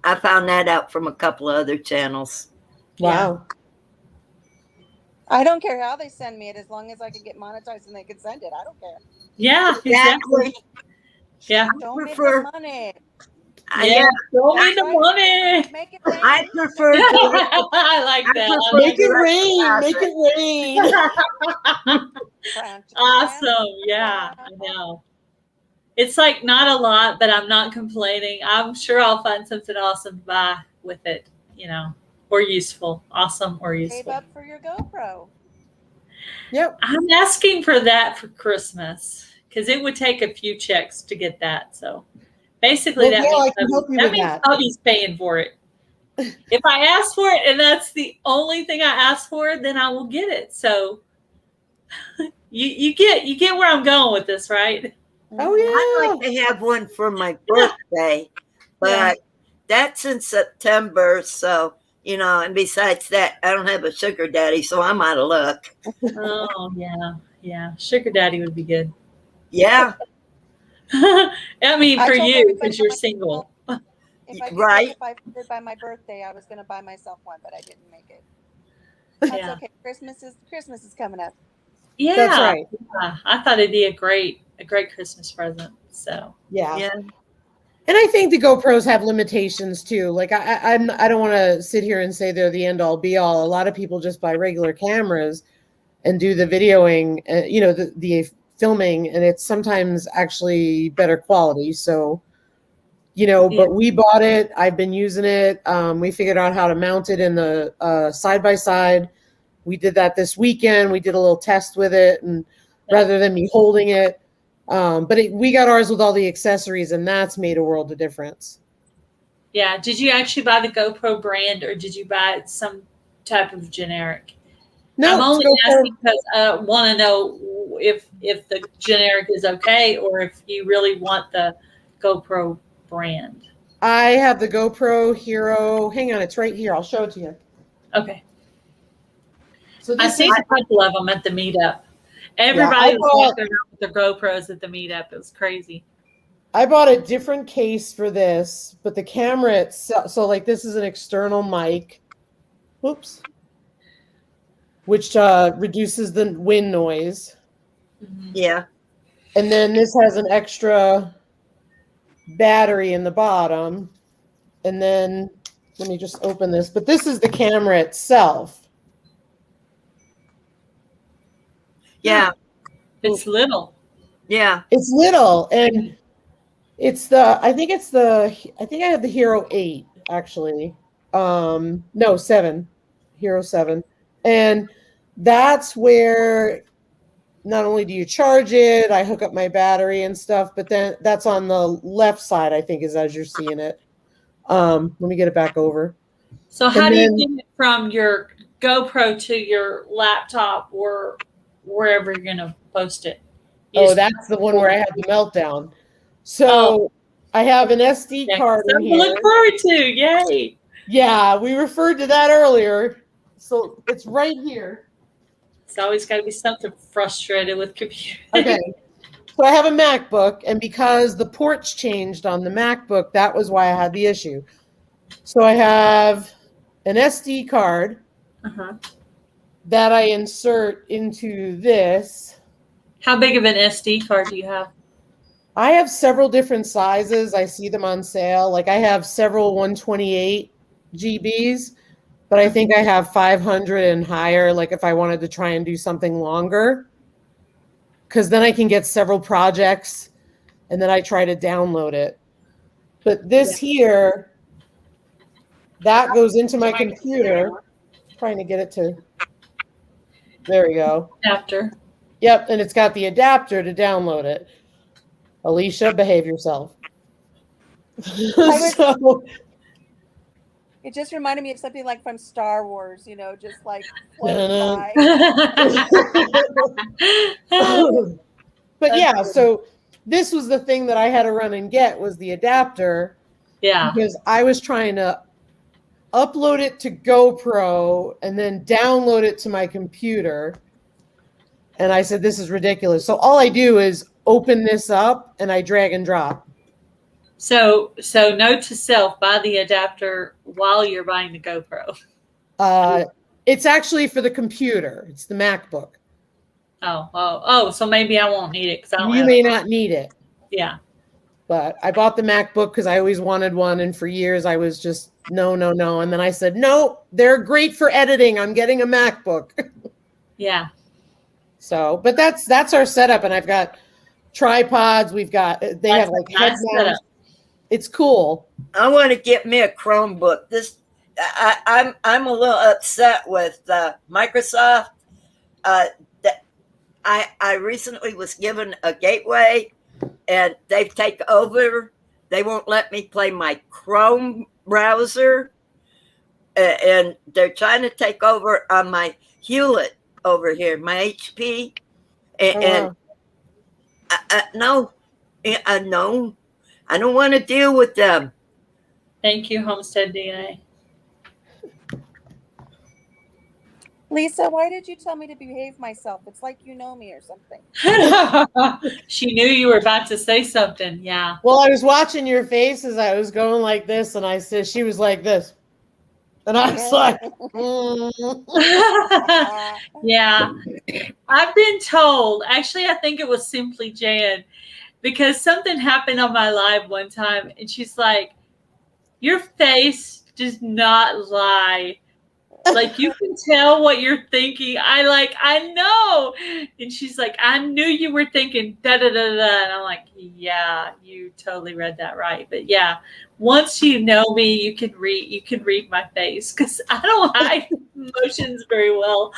I found that out from a couple of other channels. Wow. I don't care how they send me it, as long as I can get monetized and they can send it. I don't care. Yeah, exactly. Yeah. Don't make the money. Yeah, show me the money. Make it rain. I prefer I like that. Make it rain. Make it rain. Awesome. Yeah, I know. It's like not a lot, but I'm not complaining. I'm sure I'll find something awesome to buy with it, or useful. Awesome or useful. Save up for your GoPro. Yep. I'm asking for that for Christmas, because it would take a few checks to get that. So basically that means Hobbies paying for it. If I ask for it and that's the only thing I ask for, then I will get it. So you get where I'm going with this, right? Oh yeah. I'd like to have one for my birthday, but that's in September. So, and besides that, I don't have a sugar daddy, so I'm out of luck. Oh, yeah. Yeah. Sugar daddy would be good. Yeah. I mean, I for told you, everybody because you're on my single. If I could Right. get to 500 by my birthday, I was going to buy myself one, but I didn't make it. That's Yeah. okay. Christmas is coming up. Yeah. That's right. Yeah. I thought it'd be a great Christmas present. So Yeah. Yeah. And I think the GoPros have limitations too. Like I don't want to sit here and say they're the end all be all. A lot of people just buy regular cameras and do the videoing, the filming, and it's sometimes actually better quality. So, but we bought it. I've been using it. We figured out how to mount it in the side by side. We did that this weekend. We did a little test with it, and rather than me holding it. But we got ours with all the accessories, and that's made a world of difference. yeah. Did you actually buy the GoPro brand, or did you buy some type of generic? No, I'm only asking because I want to know if the generic is okay, or if you really want the GoPro brand. I have the GoPro Hero. Hang on, it's right here. I'll show it to you. Okay. So I this seen a couple of them at the meetup. Everybody was walking around with their GoPros at the meetup. It was crazy. I bought a different case for this, but the camera itself. So like this is an external mic. Whoops. Which reduces the wind noise. Yeah. And then this has an extra battery in the bottom. And then let me just open this. But this is the camera itself. Yeah. It's little. Yeah. It's little, and I think I have the Hero 8 actually. No, 7. Hero 7. And that's where not only do you charge it, I hook up my battery and stuff, but then that's on the left side, I think, is as you're seeing it. Let me get it back over. So how do you get it from your GoPro to your laptop or wherever you're going to post it? That's the one where I had the meltdown. So I have an SD card in here. Look forward to, yay! Yeah, we referred to that earlier. So it's right here. It's always got to be something frustrated with computers. Okay. So I have a MacBook, and because the ports changed on the MacBook, that was why I had the issue. So I have an SD card that I insert into this. How big of an SD card do you have? I have several different sizes. I see them on sale. Like I have several 128 GBs, but I think I have 500 and higher, like if I wanted to try and do something longer. Because then I can get several projects, and then I try to download it. But this here, that goes into my computer. Trying to get it to, there we go. Adapter. Yep, and it's got the adapter to download it. Alicia, behave yourself. So, It just reminded me of something like from Star Wars, just like floating by. But yeah, so this was the thing that I had to run and get was the adapter. Yeah. Because I was trying to upload it to GoPro and then download it to my computer. And I said, this is ridiculous. So all I do is open this up and I drag and drop. So note to self, buy the adapter while you're buying the GoPro. It's actually for the computer. It's the MacBook. Oh, so maybe I won't need it because I don't You may not need it. Yeah. But I bought the MacBook because I always wanted one. And for years I was just, no. And then I said, no, they're great for editing. I'm getting a MacBook. Yeah. So, but that's our setup. And I've got tripods. They have like head mounts. It's cool. I want to get me a Chromebook. I'm a little upset with Microsoft. I recently was given a gateway, and they've taken over. They won't let me play my Chrome browser, and they're trying to take over on my Hewlett over here, my HP, and no, I don't want to deal with them. Thank you, Homestead DNA. Lisa, why did you tell me to behave myself? It's like you know me or something. She knew you were about to say something. Yeah. Well, I was watching your face as I was going like this, and I said she was like this, and I was like, Yeah. I've been told, actually, I think it was Simply Jan, because something happened on my live one time, and she's like, your face does not lie. Like, you can tell what you're thinking. I know. And she's like, I knew you were thinking da da da da. And I'm like, yeah, you totally read that right. But yeah, once you know me, you can read my face, because I don't hide emotions very well.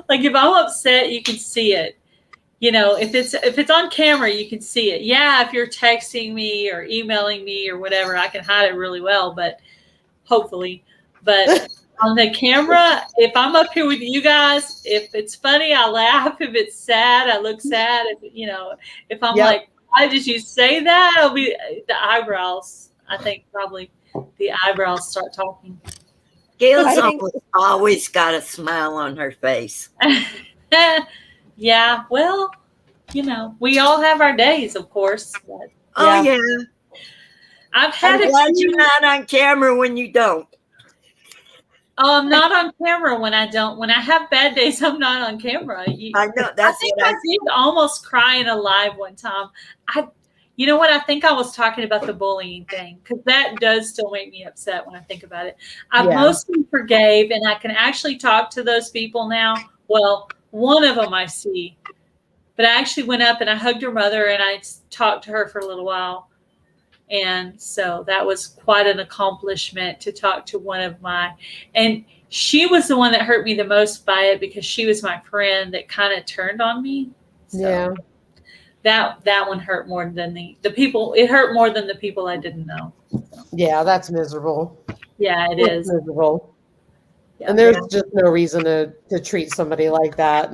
Like, if I'm upset, you can see it. You know, if it's on camera, you can see it. Yeah, if you're texting me or emailing me or whatever, I can hide it really well, but hopefully. But on the camera, if I'm up here with you guys, if it's funny, I laugh. If it's sad, I look sad. If I'm like, why did you say that? It'll be the eyebrows. I think probably the eyebrows start talking. Gail's always got a smile on her face. Yeah, well, we all have our days, of course. But, yeah. I've had I'm glad you're not on camera when you don't. Oh, I'm not on camera when I don't. When I have bad days, I'm not on camera. I know. I did almost cry in a live one time. You know what? I think I was talking about the bullying thing, because that does still make me upset when I think about it. I mostly forgave, and I can actually talk to those people now. Well, one of them I see, but I actually went up and I hugged her mother, and I talked to her for a little while. And so that was quite an accomplishment to talk to one of and she was the one that hurt me the most by it, because she was my friend that kind of turned on me. So that one hurt more than the people. It hurt more than the people I didn't know. So. Yeah, that's miserable. Yeah, it's miserable. Yeah, and there's just no reason to treat somebody like that,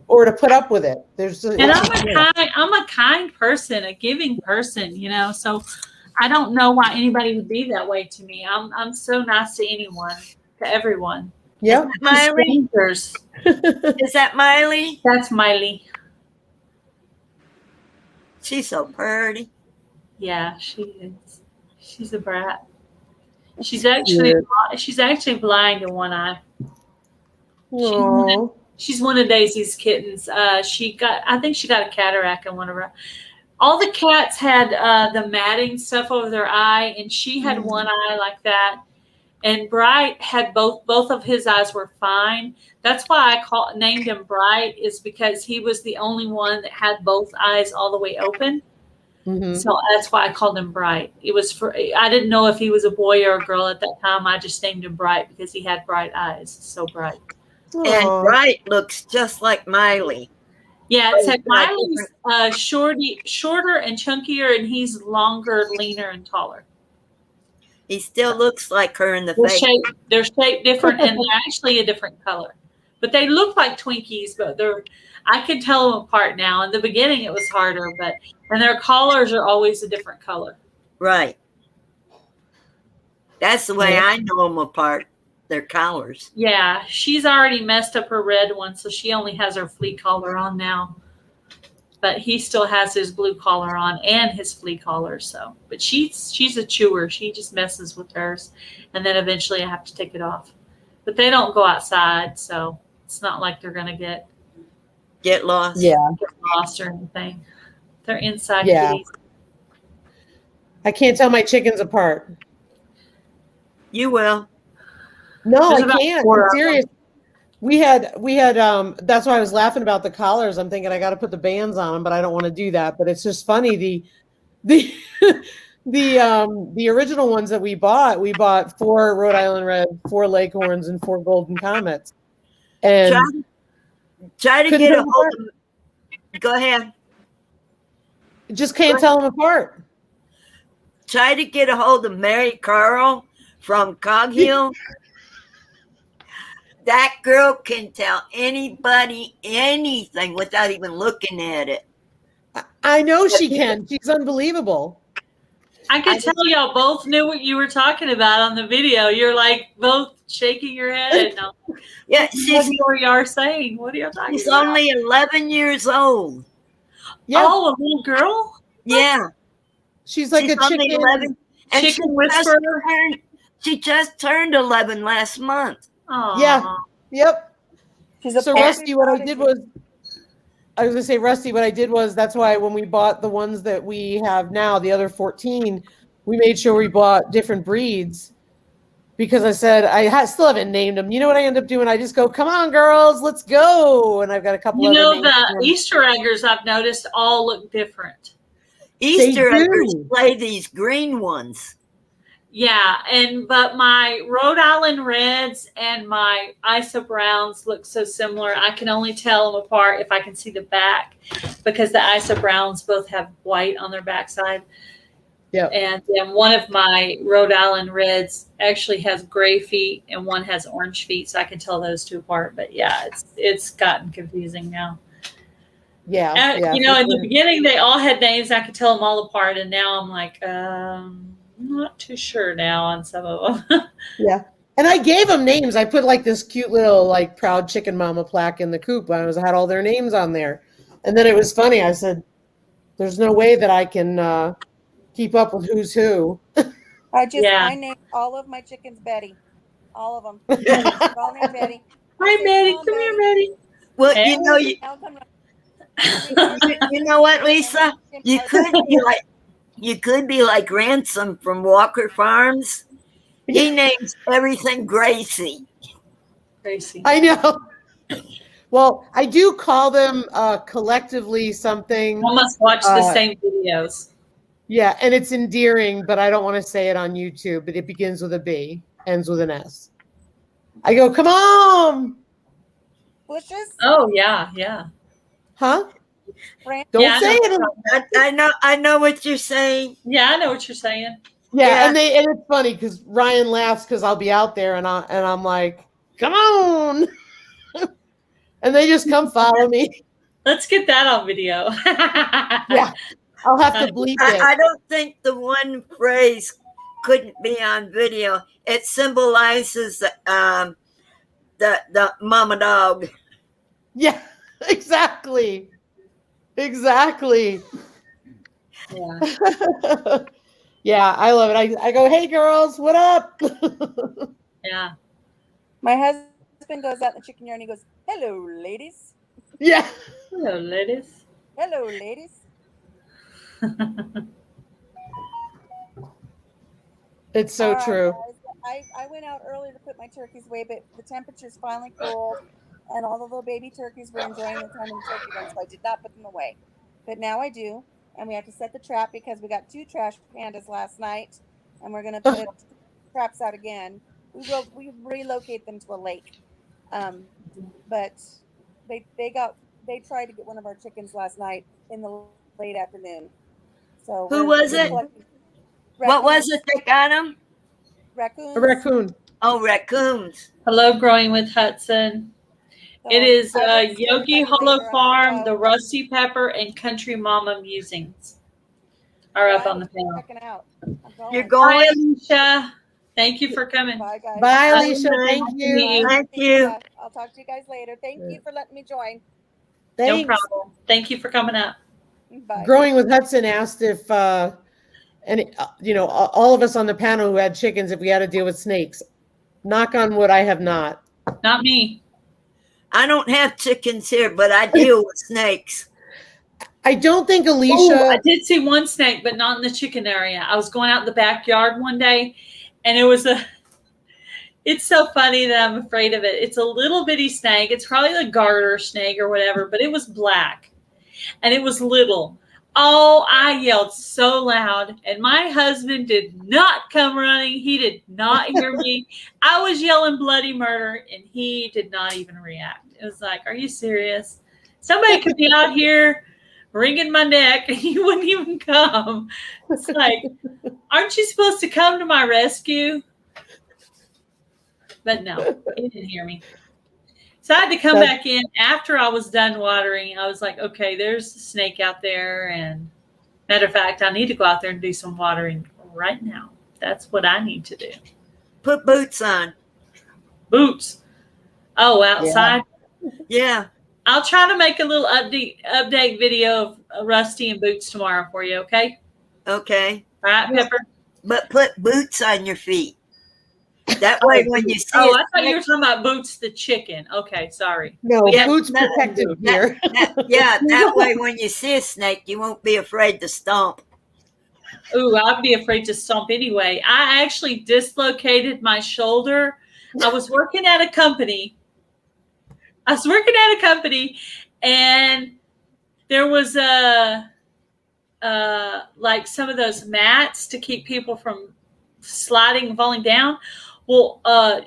or to put up with it. I'm a kind person, a giving person, so I don't know why anybody would be that way to me. I'm so nice to anyone, to everyone. Yeah. Miley? Is that Miley? That's Miley. She's so pretty. Yeah, she is. She's a brat. She's actually blind in one eye. She's one of Daisy's kittens. I think she got a cataract in one of her. All the cats had the matting stuff over their eye, and she had one eye like that. And Bright had both of his eyes were fine. That's why I named him Bright, is because he was the only one that had both eyes all the way open. Mm-hmm. So that's why I called him Bright. I didn't know if he was a boy or a girl at that time. I just named him Bright because he had bright eyes. So bright. And Bright looks just like Miley. Yeah, except Miley's shorter and chunkier, and he's longer, leaner, and taller. He still looks like her in the face. They're shaped different, and they're actually a different color. But they look like Twinkies, but I can tell them apart now. In the beginning, it was harder, and their collars are always a different color. Right. That's the way I know them apart. Their collars. Yeah, she's already messed up her red one, so she only has her flea collar on now. But he still has his blue collar on and his flea collar. So, but she's a chewer. She just messes with hers, and then eventually I have to take it off. But they don't go outside, so it's not like they're gonna get lost. Yeah, get lost or anything. They're inside kitties. I can't tell my chickens apart. You will. No, I can't. I'm serious. We had that's why I was laughing about the collars. I'm thinking I got to put the bands on them, but I don't want to do that. But it's just funny. The original ones that we bought 4 Rhode Island Red, 4 Leghorns, and 4 Golden Comets. And try to get a hold of them. Go ahead. Just can't tell them apart. Try to get a hold of Mary Carl from Coghill. That girl can tell anybody anything without even looking at it. I know she can. She's unbelievable. I could tell y'all both knew what you were talking about on the video. You're like both shaking your head. No. Yeah, What you are saying? What are you talking she's about? only 11 years old. Yeah. Oh, a little girl? Yeah. She's like She's a only chicken. 11. And Chicken whisperer? she just turned 11 last month. Aw. Yeah. Yep. She's a So poultry Rusty, what I did prodigy. was, I was gonna say, Rusty, what I did was, that's why when we bought the ones that we have now, the other 14, we made sure we bought different breeds, because I said still haven't named them. You know what I end up doing? I just go, "Come on, girls, let's go!" And I've got a couple. You other know, names the for them. Easter eggers I've noticed all look different. Easter do. eggers play these green ones. Yeah, but my Rhode Island Reds and my Isa Browns look so similar. I can only tell them apart if I can see the back, because the Isa Browns both have white on their backside. Yeah. And then one of my Rhode Island Reds actually has gray feet and one has orange feet, so I can tell those two apart. But yeah, it's gotten confusing now. Yeah. You know, in the beginning they all had names. I could tell them all apart, and now I'm like, I'm not too sure now on some of them. Yeah. And I gave them names. I put like this cute little like proud chicken mama plaque in the coop. I had all their names on there. And then it was funny. I said, there's no way that I can keep up with who's who. I named all of my chickens Betty. All of them. They're all named Betty. Hi, Betty. Come here, Betty. Well, Hey. you know what, Lisa? You could be like Ransom from Walker Farms. He names everything Gracie. Gracie. I know. Well, I do call them collectively something. I must watch the same videos. Yeah, and it's endearing, but I don't want to say it on YouTube. But it begins with a B, ends with an S. I go, come on. Bushes? Oh yeah. Huh? Brand- Don't say it. I know what you're saying. Yeah, I know what you're saying. Yeah. And it's funny because Ryan laughs because I'll be out there and I'm like, come on. And they just come follow me. Let's get that on video. Yeah. I'll have to bleep it. I don't think the one phrase couldn't be on video. It symbolizes the mama dog. Yeah, exactly. Exactly. Yeah. Yeah, I love it. I go, hey girls, what up? Yeah. My husband goes out in the chicken yard and he goes, hello, ladies. Yeah. Hello, ladies. Hello, ladies. It's so true. Guys, I went out early to put my turkeys away, but the temperature's finally cooled, and all the little baby turkeys were enjoying the time in the turkey run, so I did not put them away. But now I do, and we have to set the trap because we got 2 trash pandas last night, and we're going to put traps out again. We relocate them to a lake, but they tried to get one of our chickens last night in the late afternoon. So who was it? What was it that got them? Raccoons. A raccoon. Oh, raccoons. Hello, Growing with Hudson. So It is I was Yogi gonna Hollow take her Farm, out. the Rusty Pepper, and Country Mama Musings are up on the panel. Checking out. You're Hi, going? Alicia. Thank you for coming. Bye, guys. Bye, Bye. Alicia. Thank you. Bye, Thank you. Lisa. I'll talk to you guys later. Thank you for letting me join. No Thanks. problem. Thank you for coming up. Bye. Growing with Hudson asked if, all of us on the panel who had chickens, if we had to deal with snakes. Knock on wood, I have not. Not me. I don't have chickens here, but I deal with snakes. I don't think Ooh, Alicia. I did see one snake, but not in the chicken area. I was going out in the backyard one day, and it's so funny that I'm afraid of it. It's a little bitty snake. It's probably the garter snake or whatever, but it was black, and it was little. Oh, I yelled so loud, and my husband did not come running. He did not hear me. I was yelling bloody murder, and he did not even react. It was like, are you serious? Somebody could be out here wringing my neck, and you wouldn't even come. It's like, aren't you supposed to come to my rescue? But no, he didn't hear me. So I had to come back in after I was done watering. I was like, okay, there's a snake out there. And matter of fact, I need to go out there and do some watering right now. That's what I need to do. Put boots on. Boots. Oh, outside. Yeah. I'll try to make a little update video of Rusty and Boots tomorrow for you. Okay. Okay. All right, Pepper. But put boots on your feet. That way, when you see Oh, it, I thought you were talking about Boots the chicken. Okay, sorry. No, Yeah, boots no, protective gear. that way, when you see a snake, you won't be afraid to stomp. Ooh, I'd be afraid to stomp anyway. I actually dislocated my shoulder. I was working at a company. And there was like some of those mats to keep people from sliding and falling down. Well, I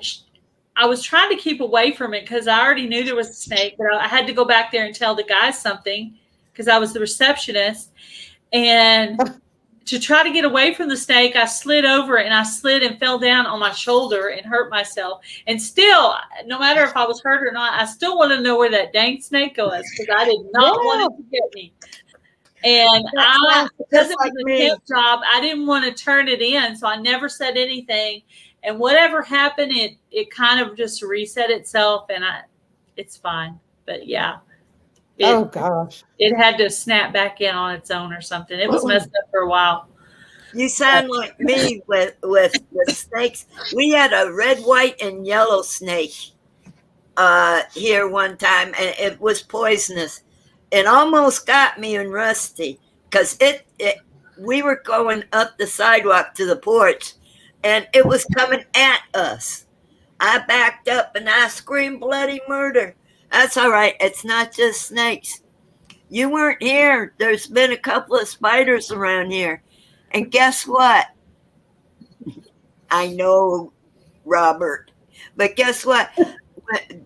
was trying to keep away from it because I already knew there was a snake, but I had to go back there and tell the guys something because I was the receptionist. And to try to get away from the snake, I slid over and I slid and fell down on my shoulder and hurt myself. And still, no matter if I was hurt or not, I still want to know where that dang snake was because I did not want it to get me. And because it was a temp job, I didn't want to turn it in, so I never said anything. And whatever happened, it kind of just reset itself, and it's fine. But yeah, Oh gosh. it had to snap back in on its own or something. It was messed up for a while. You sound like me with snakes. We had a red, white, and yellow snake here one time, and it was poisonous. It almost got me and Rusty because we were going up the sidewalk to the porch, and it was coming at us. I backed up and I screamed bloody murder. That's all right. It's not just snakes. You weren't here. There's been a couple of spiders around here. And guess what? I know, Robert. But guess what?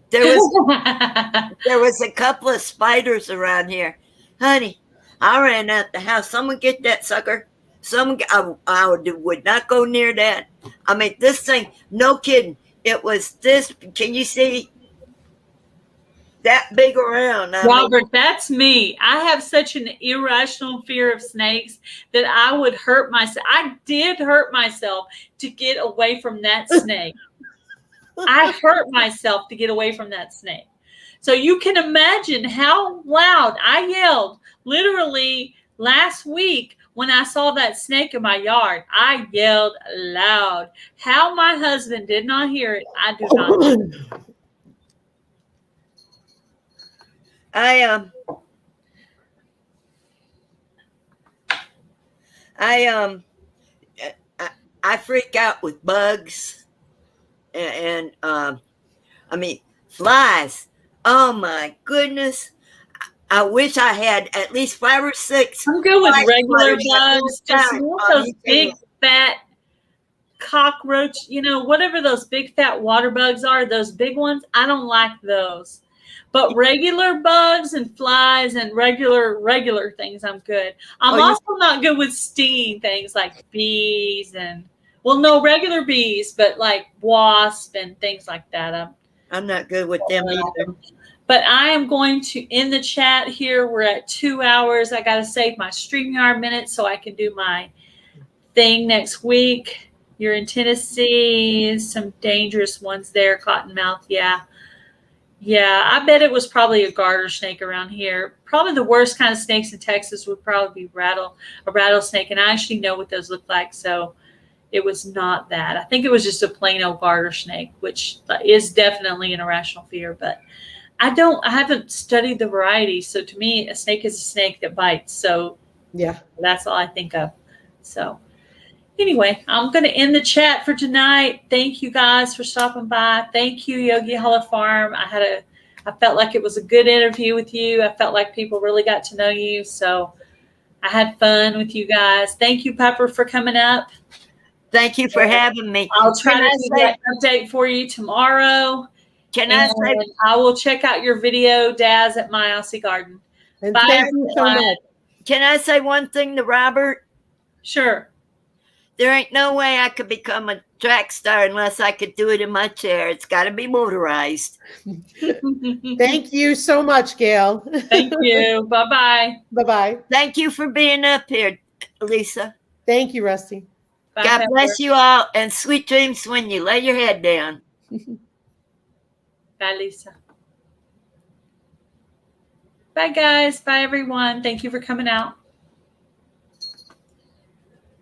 There was a couple of spiders around here. Honey, I ran out the house. Someone get that sucker. I would not go near that. I mean, this thing, no kidding. It was this. Can you see that big around? Robert, that's me. I have such an irrational fear of snakes that I would hurt myself. I did hurt myself to get away from that snake. I hurt myself to get away from that snake. So you can imagine how loud I yelled literally last week when I saw that snake in my yard. I yelled loud. How my husband did not hear it, I do not know. I freak out with bugs and I mean flies. Oh my goodness. I wish I had at least 5 or 6. I'm good with regular bugs. Just not those big fat cockroach, whatever those big fat water bugs are, those big ones. I don't like those. But regular bugs and flies and regular things, I'm good. I'm also not good with stinging things like bees and, well, no, regular bees, but like wasp and things like that. I'm not good with them either. But I am going to end the chat here. We're at 2 hours. I got to save my StreamYard minutes so I can do my thing next week. You're in Tennessee. Some dangerous ones there. Cottonmouth. Yeah. Yeah, I bet it was probably a garter snake around here. Probably the worst kind of snakes in Texas would probably be a rattlesnake. And I actually know what those look like. So it was not that. I think it was just a plain old garter snake, which is definitely an irrational fear. But I haven't studied the variety. So to me, a snake is a snake that bites. So yeah, that's all I think of. So anyway, I'm going to end the chat for tonight. Thank you guys for stopping by. Thank you, Yogi Hollow Farm. I felt like it was a good interview with you. I felt like people really got to know you. So I had fun with you guys. Thank you, Pepper, for coming up. Thank you for having me. I'll try to do that update for you tomorrow. I will check out your video, Daz, at my Aussie Garden. And bye, thank you so much. Can I say one thing to Robert? Sure. There ain't no way I could become a track star unless I could do it in my chair. It's got to be motorized. Thank you so much, Gail. Thank you. Bye-bye. Bye-bye. Thank you for being up here, Lisa. Thank you, Rusty. Bye, God Pepper. bless you all, and sweet dreams when you lay your head down. Bye, Lisa. Bye, guys. Bye, everyone. Thank you for coming out.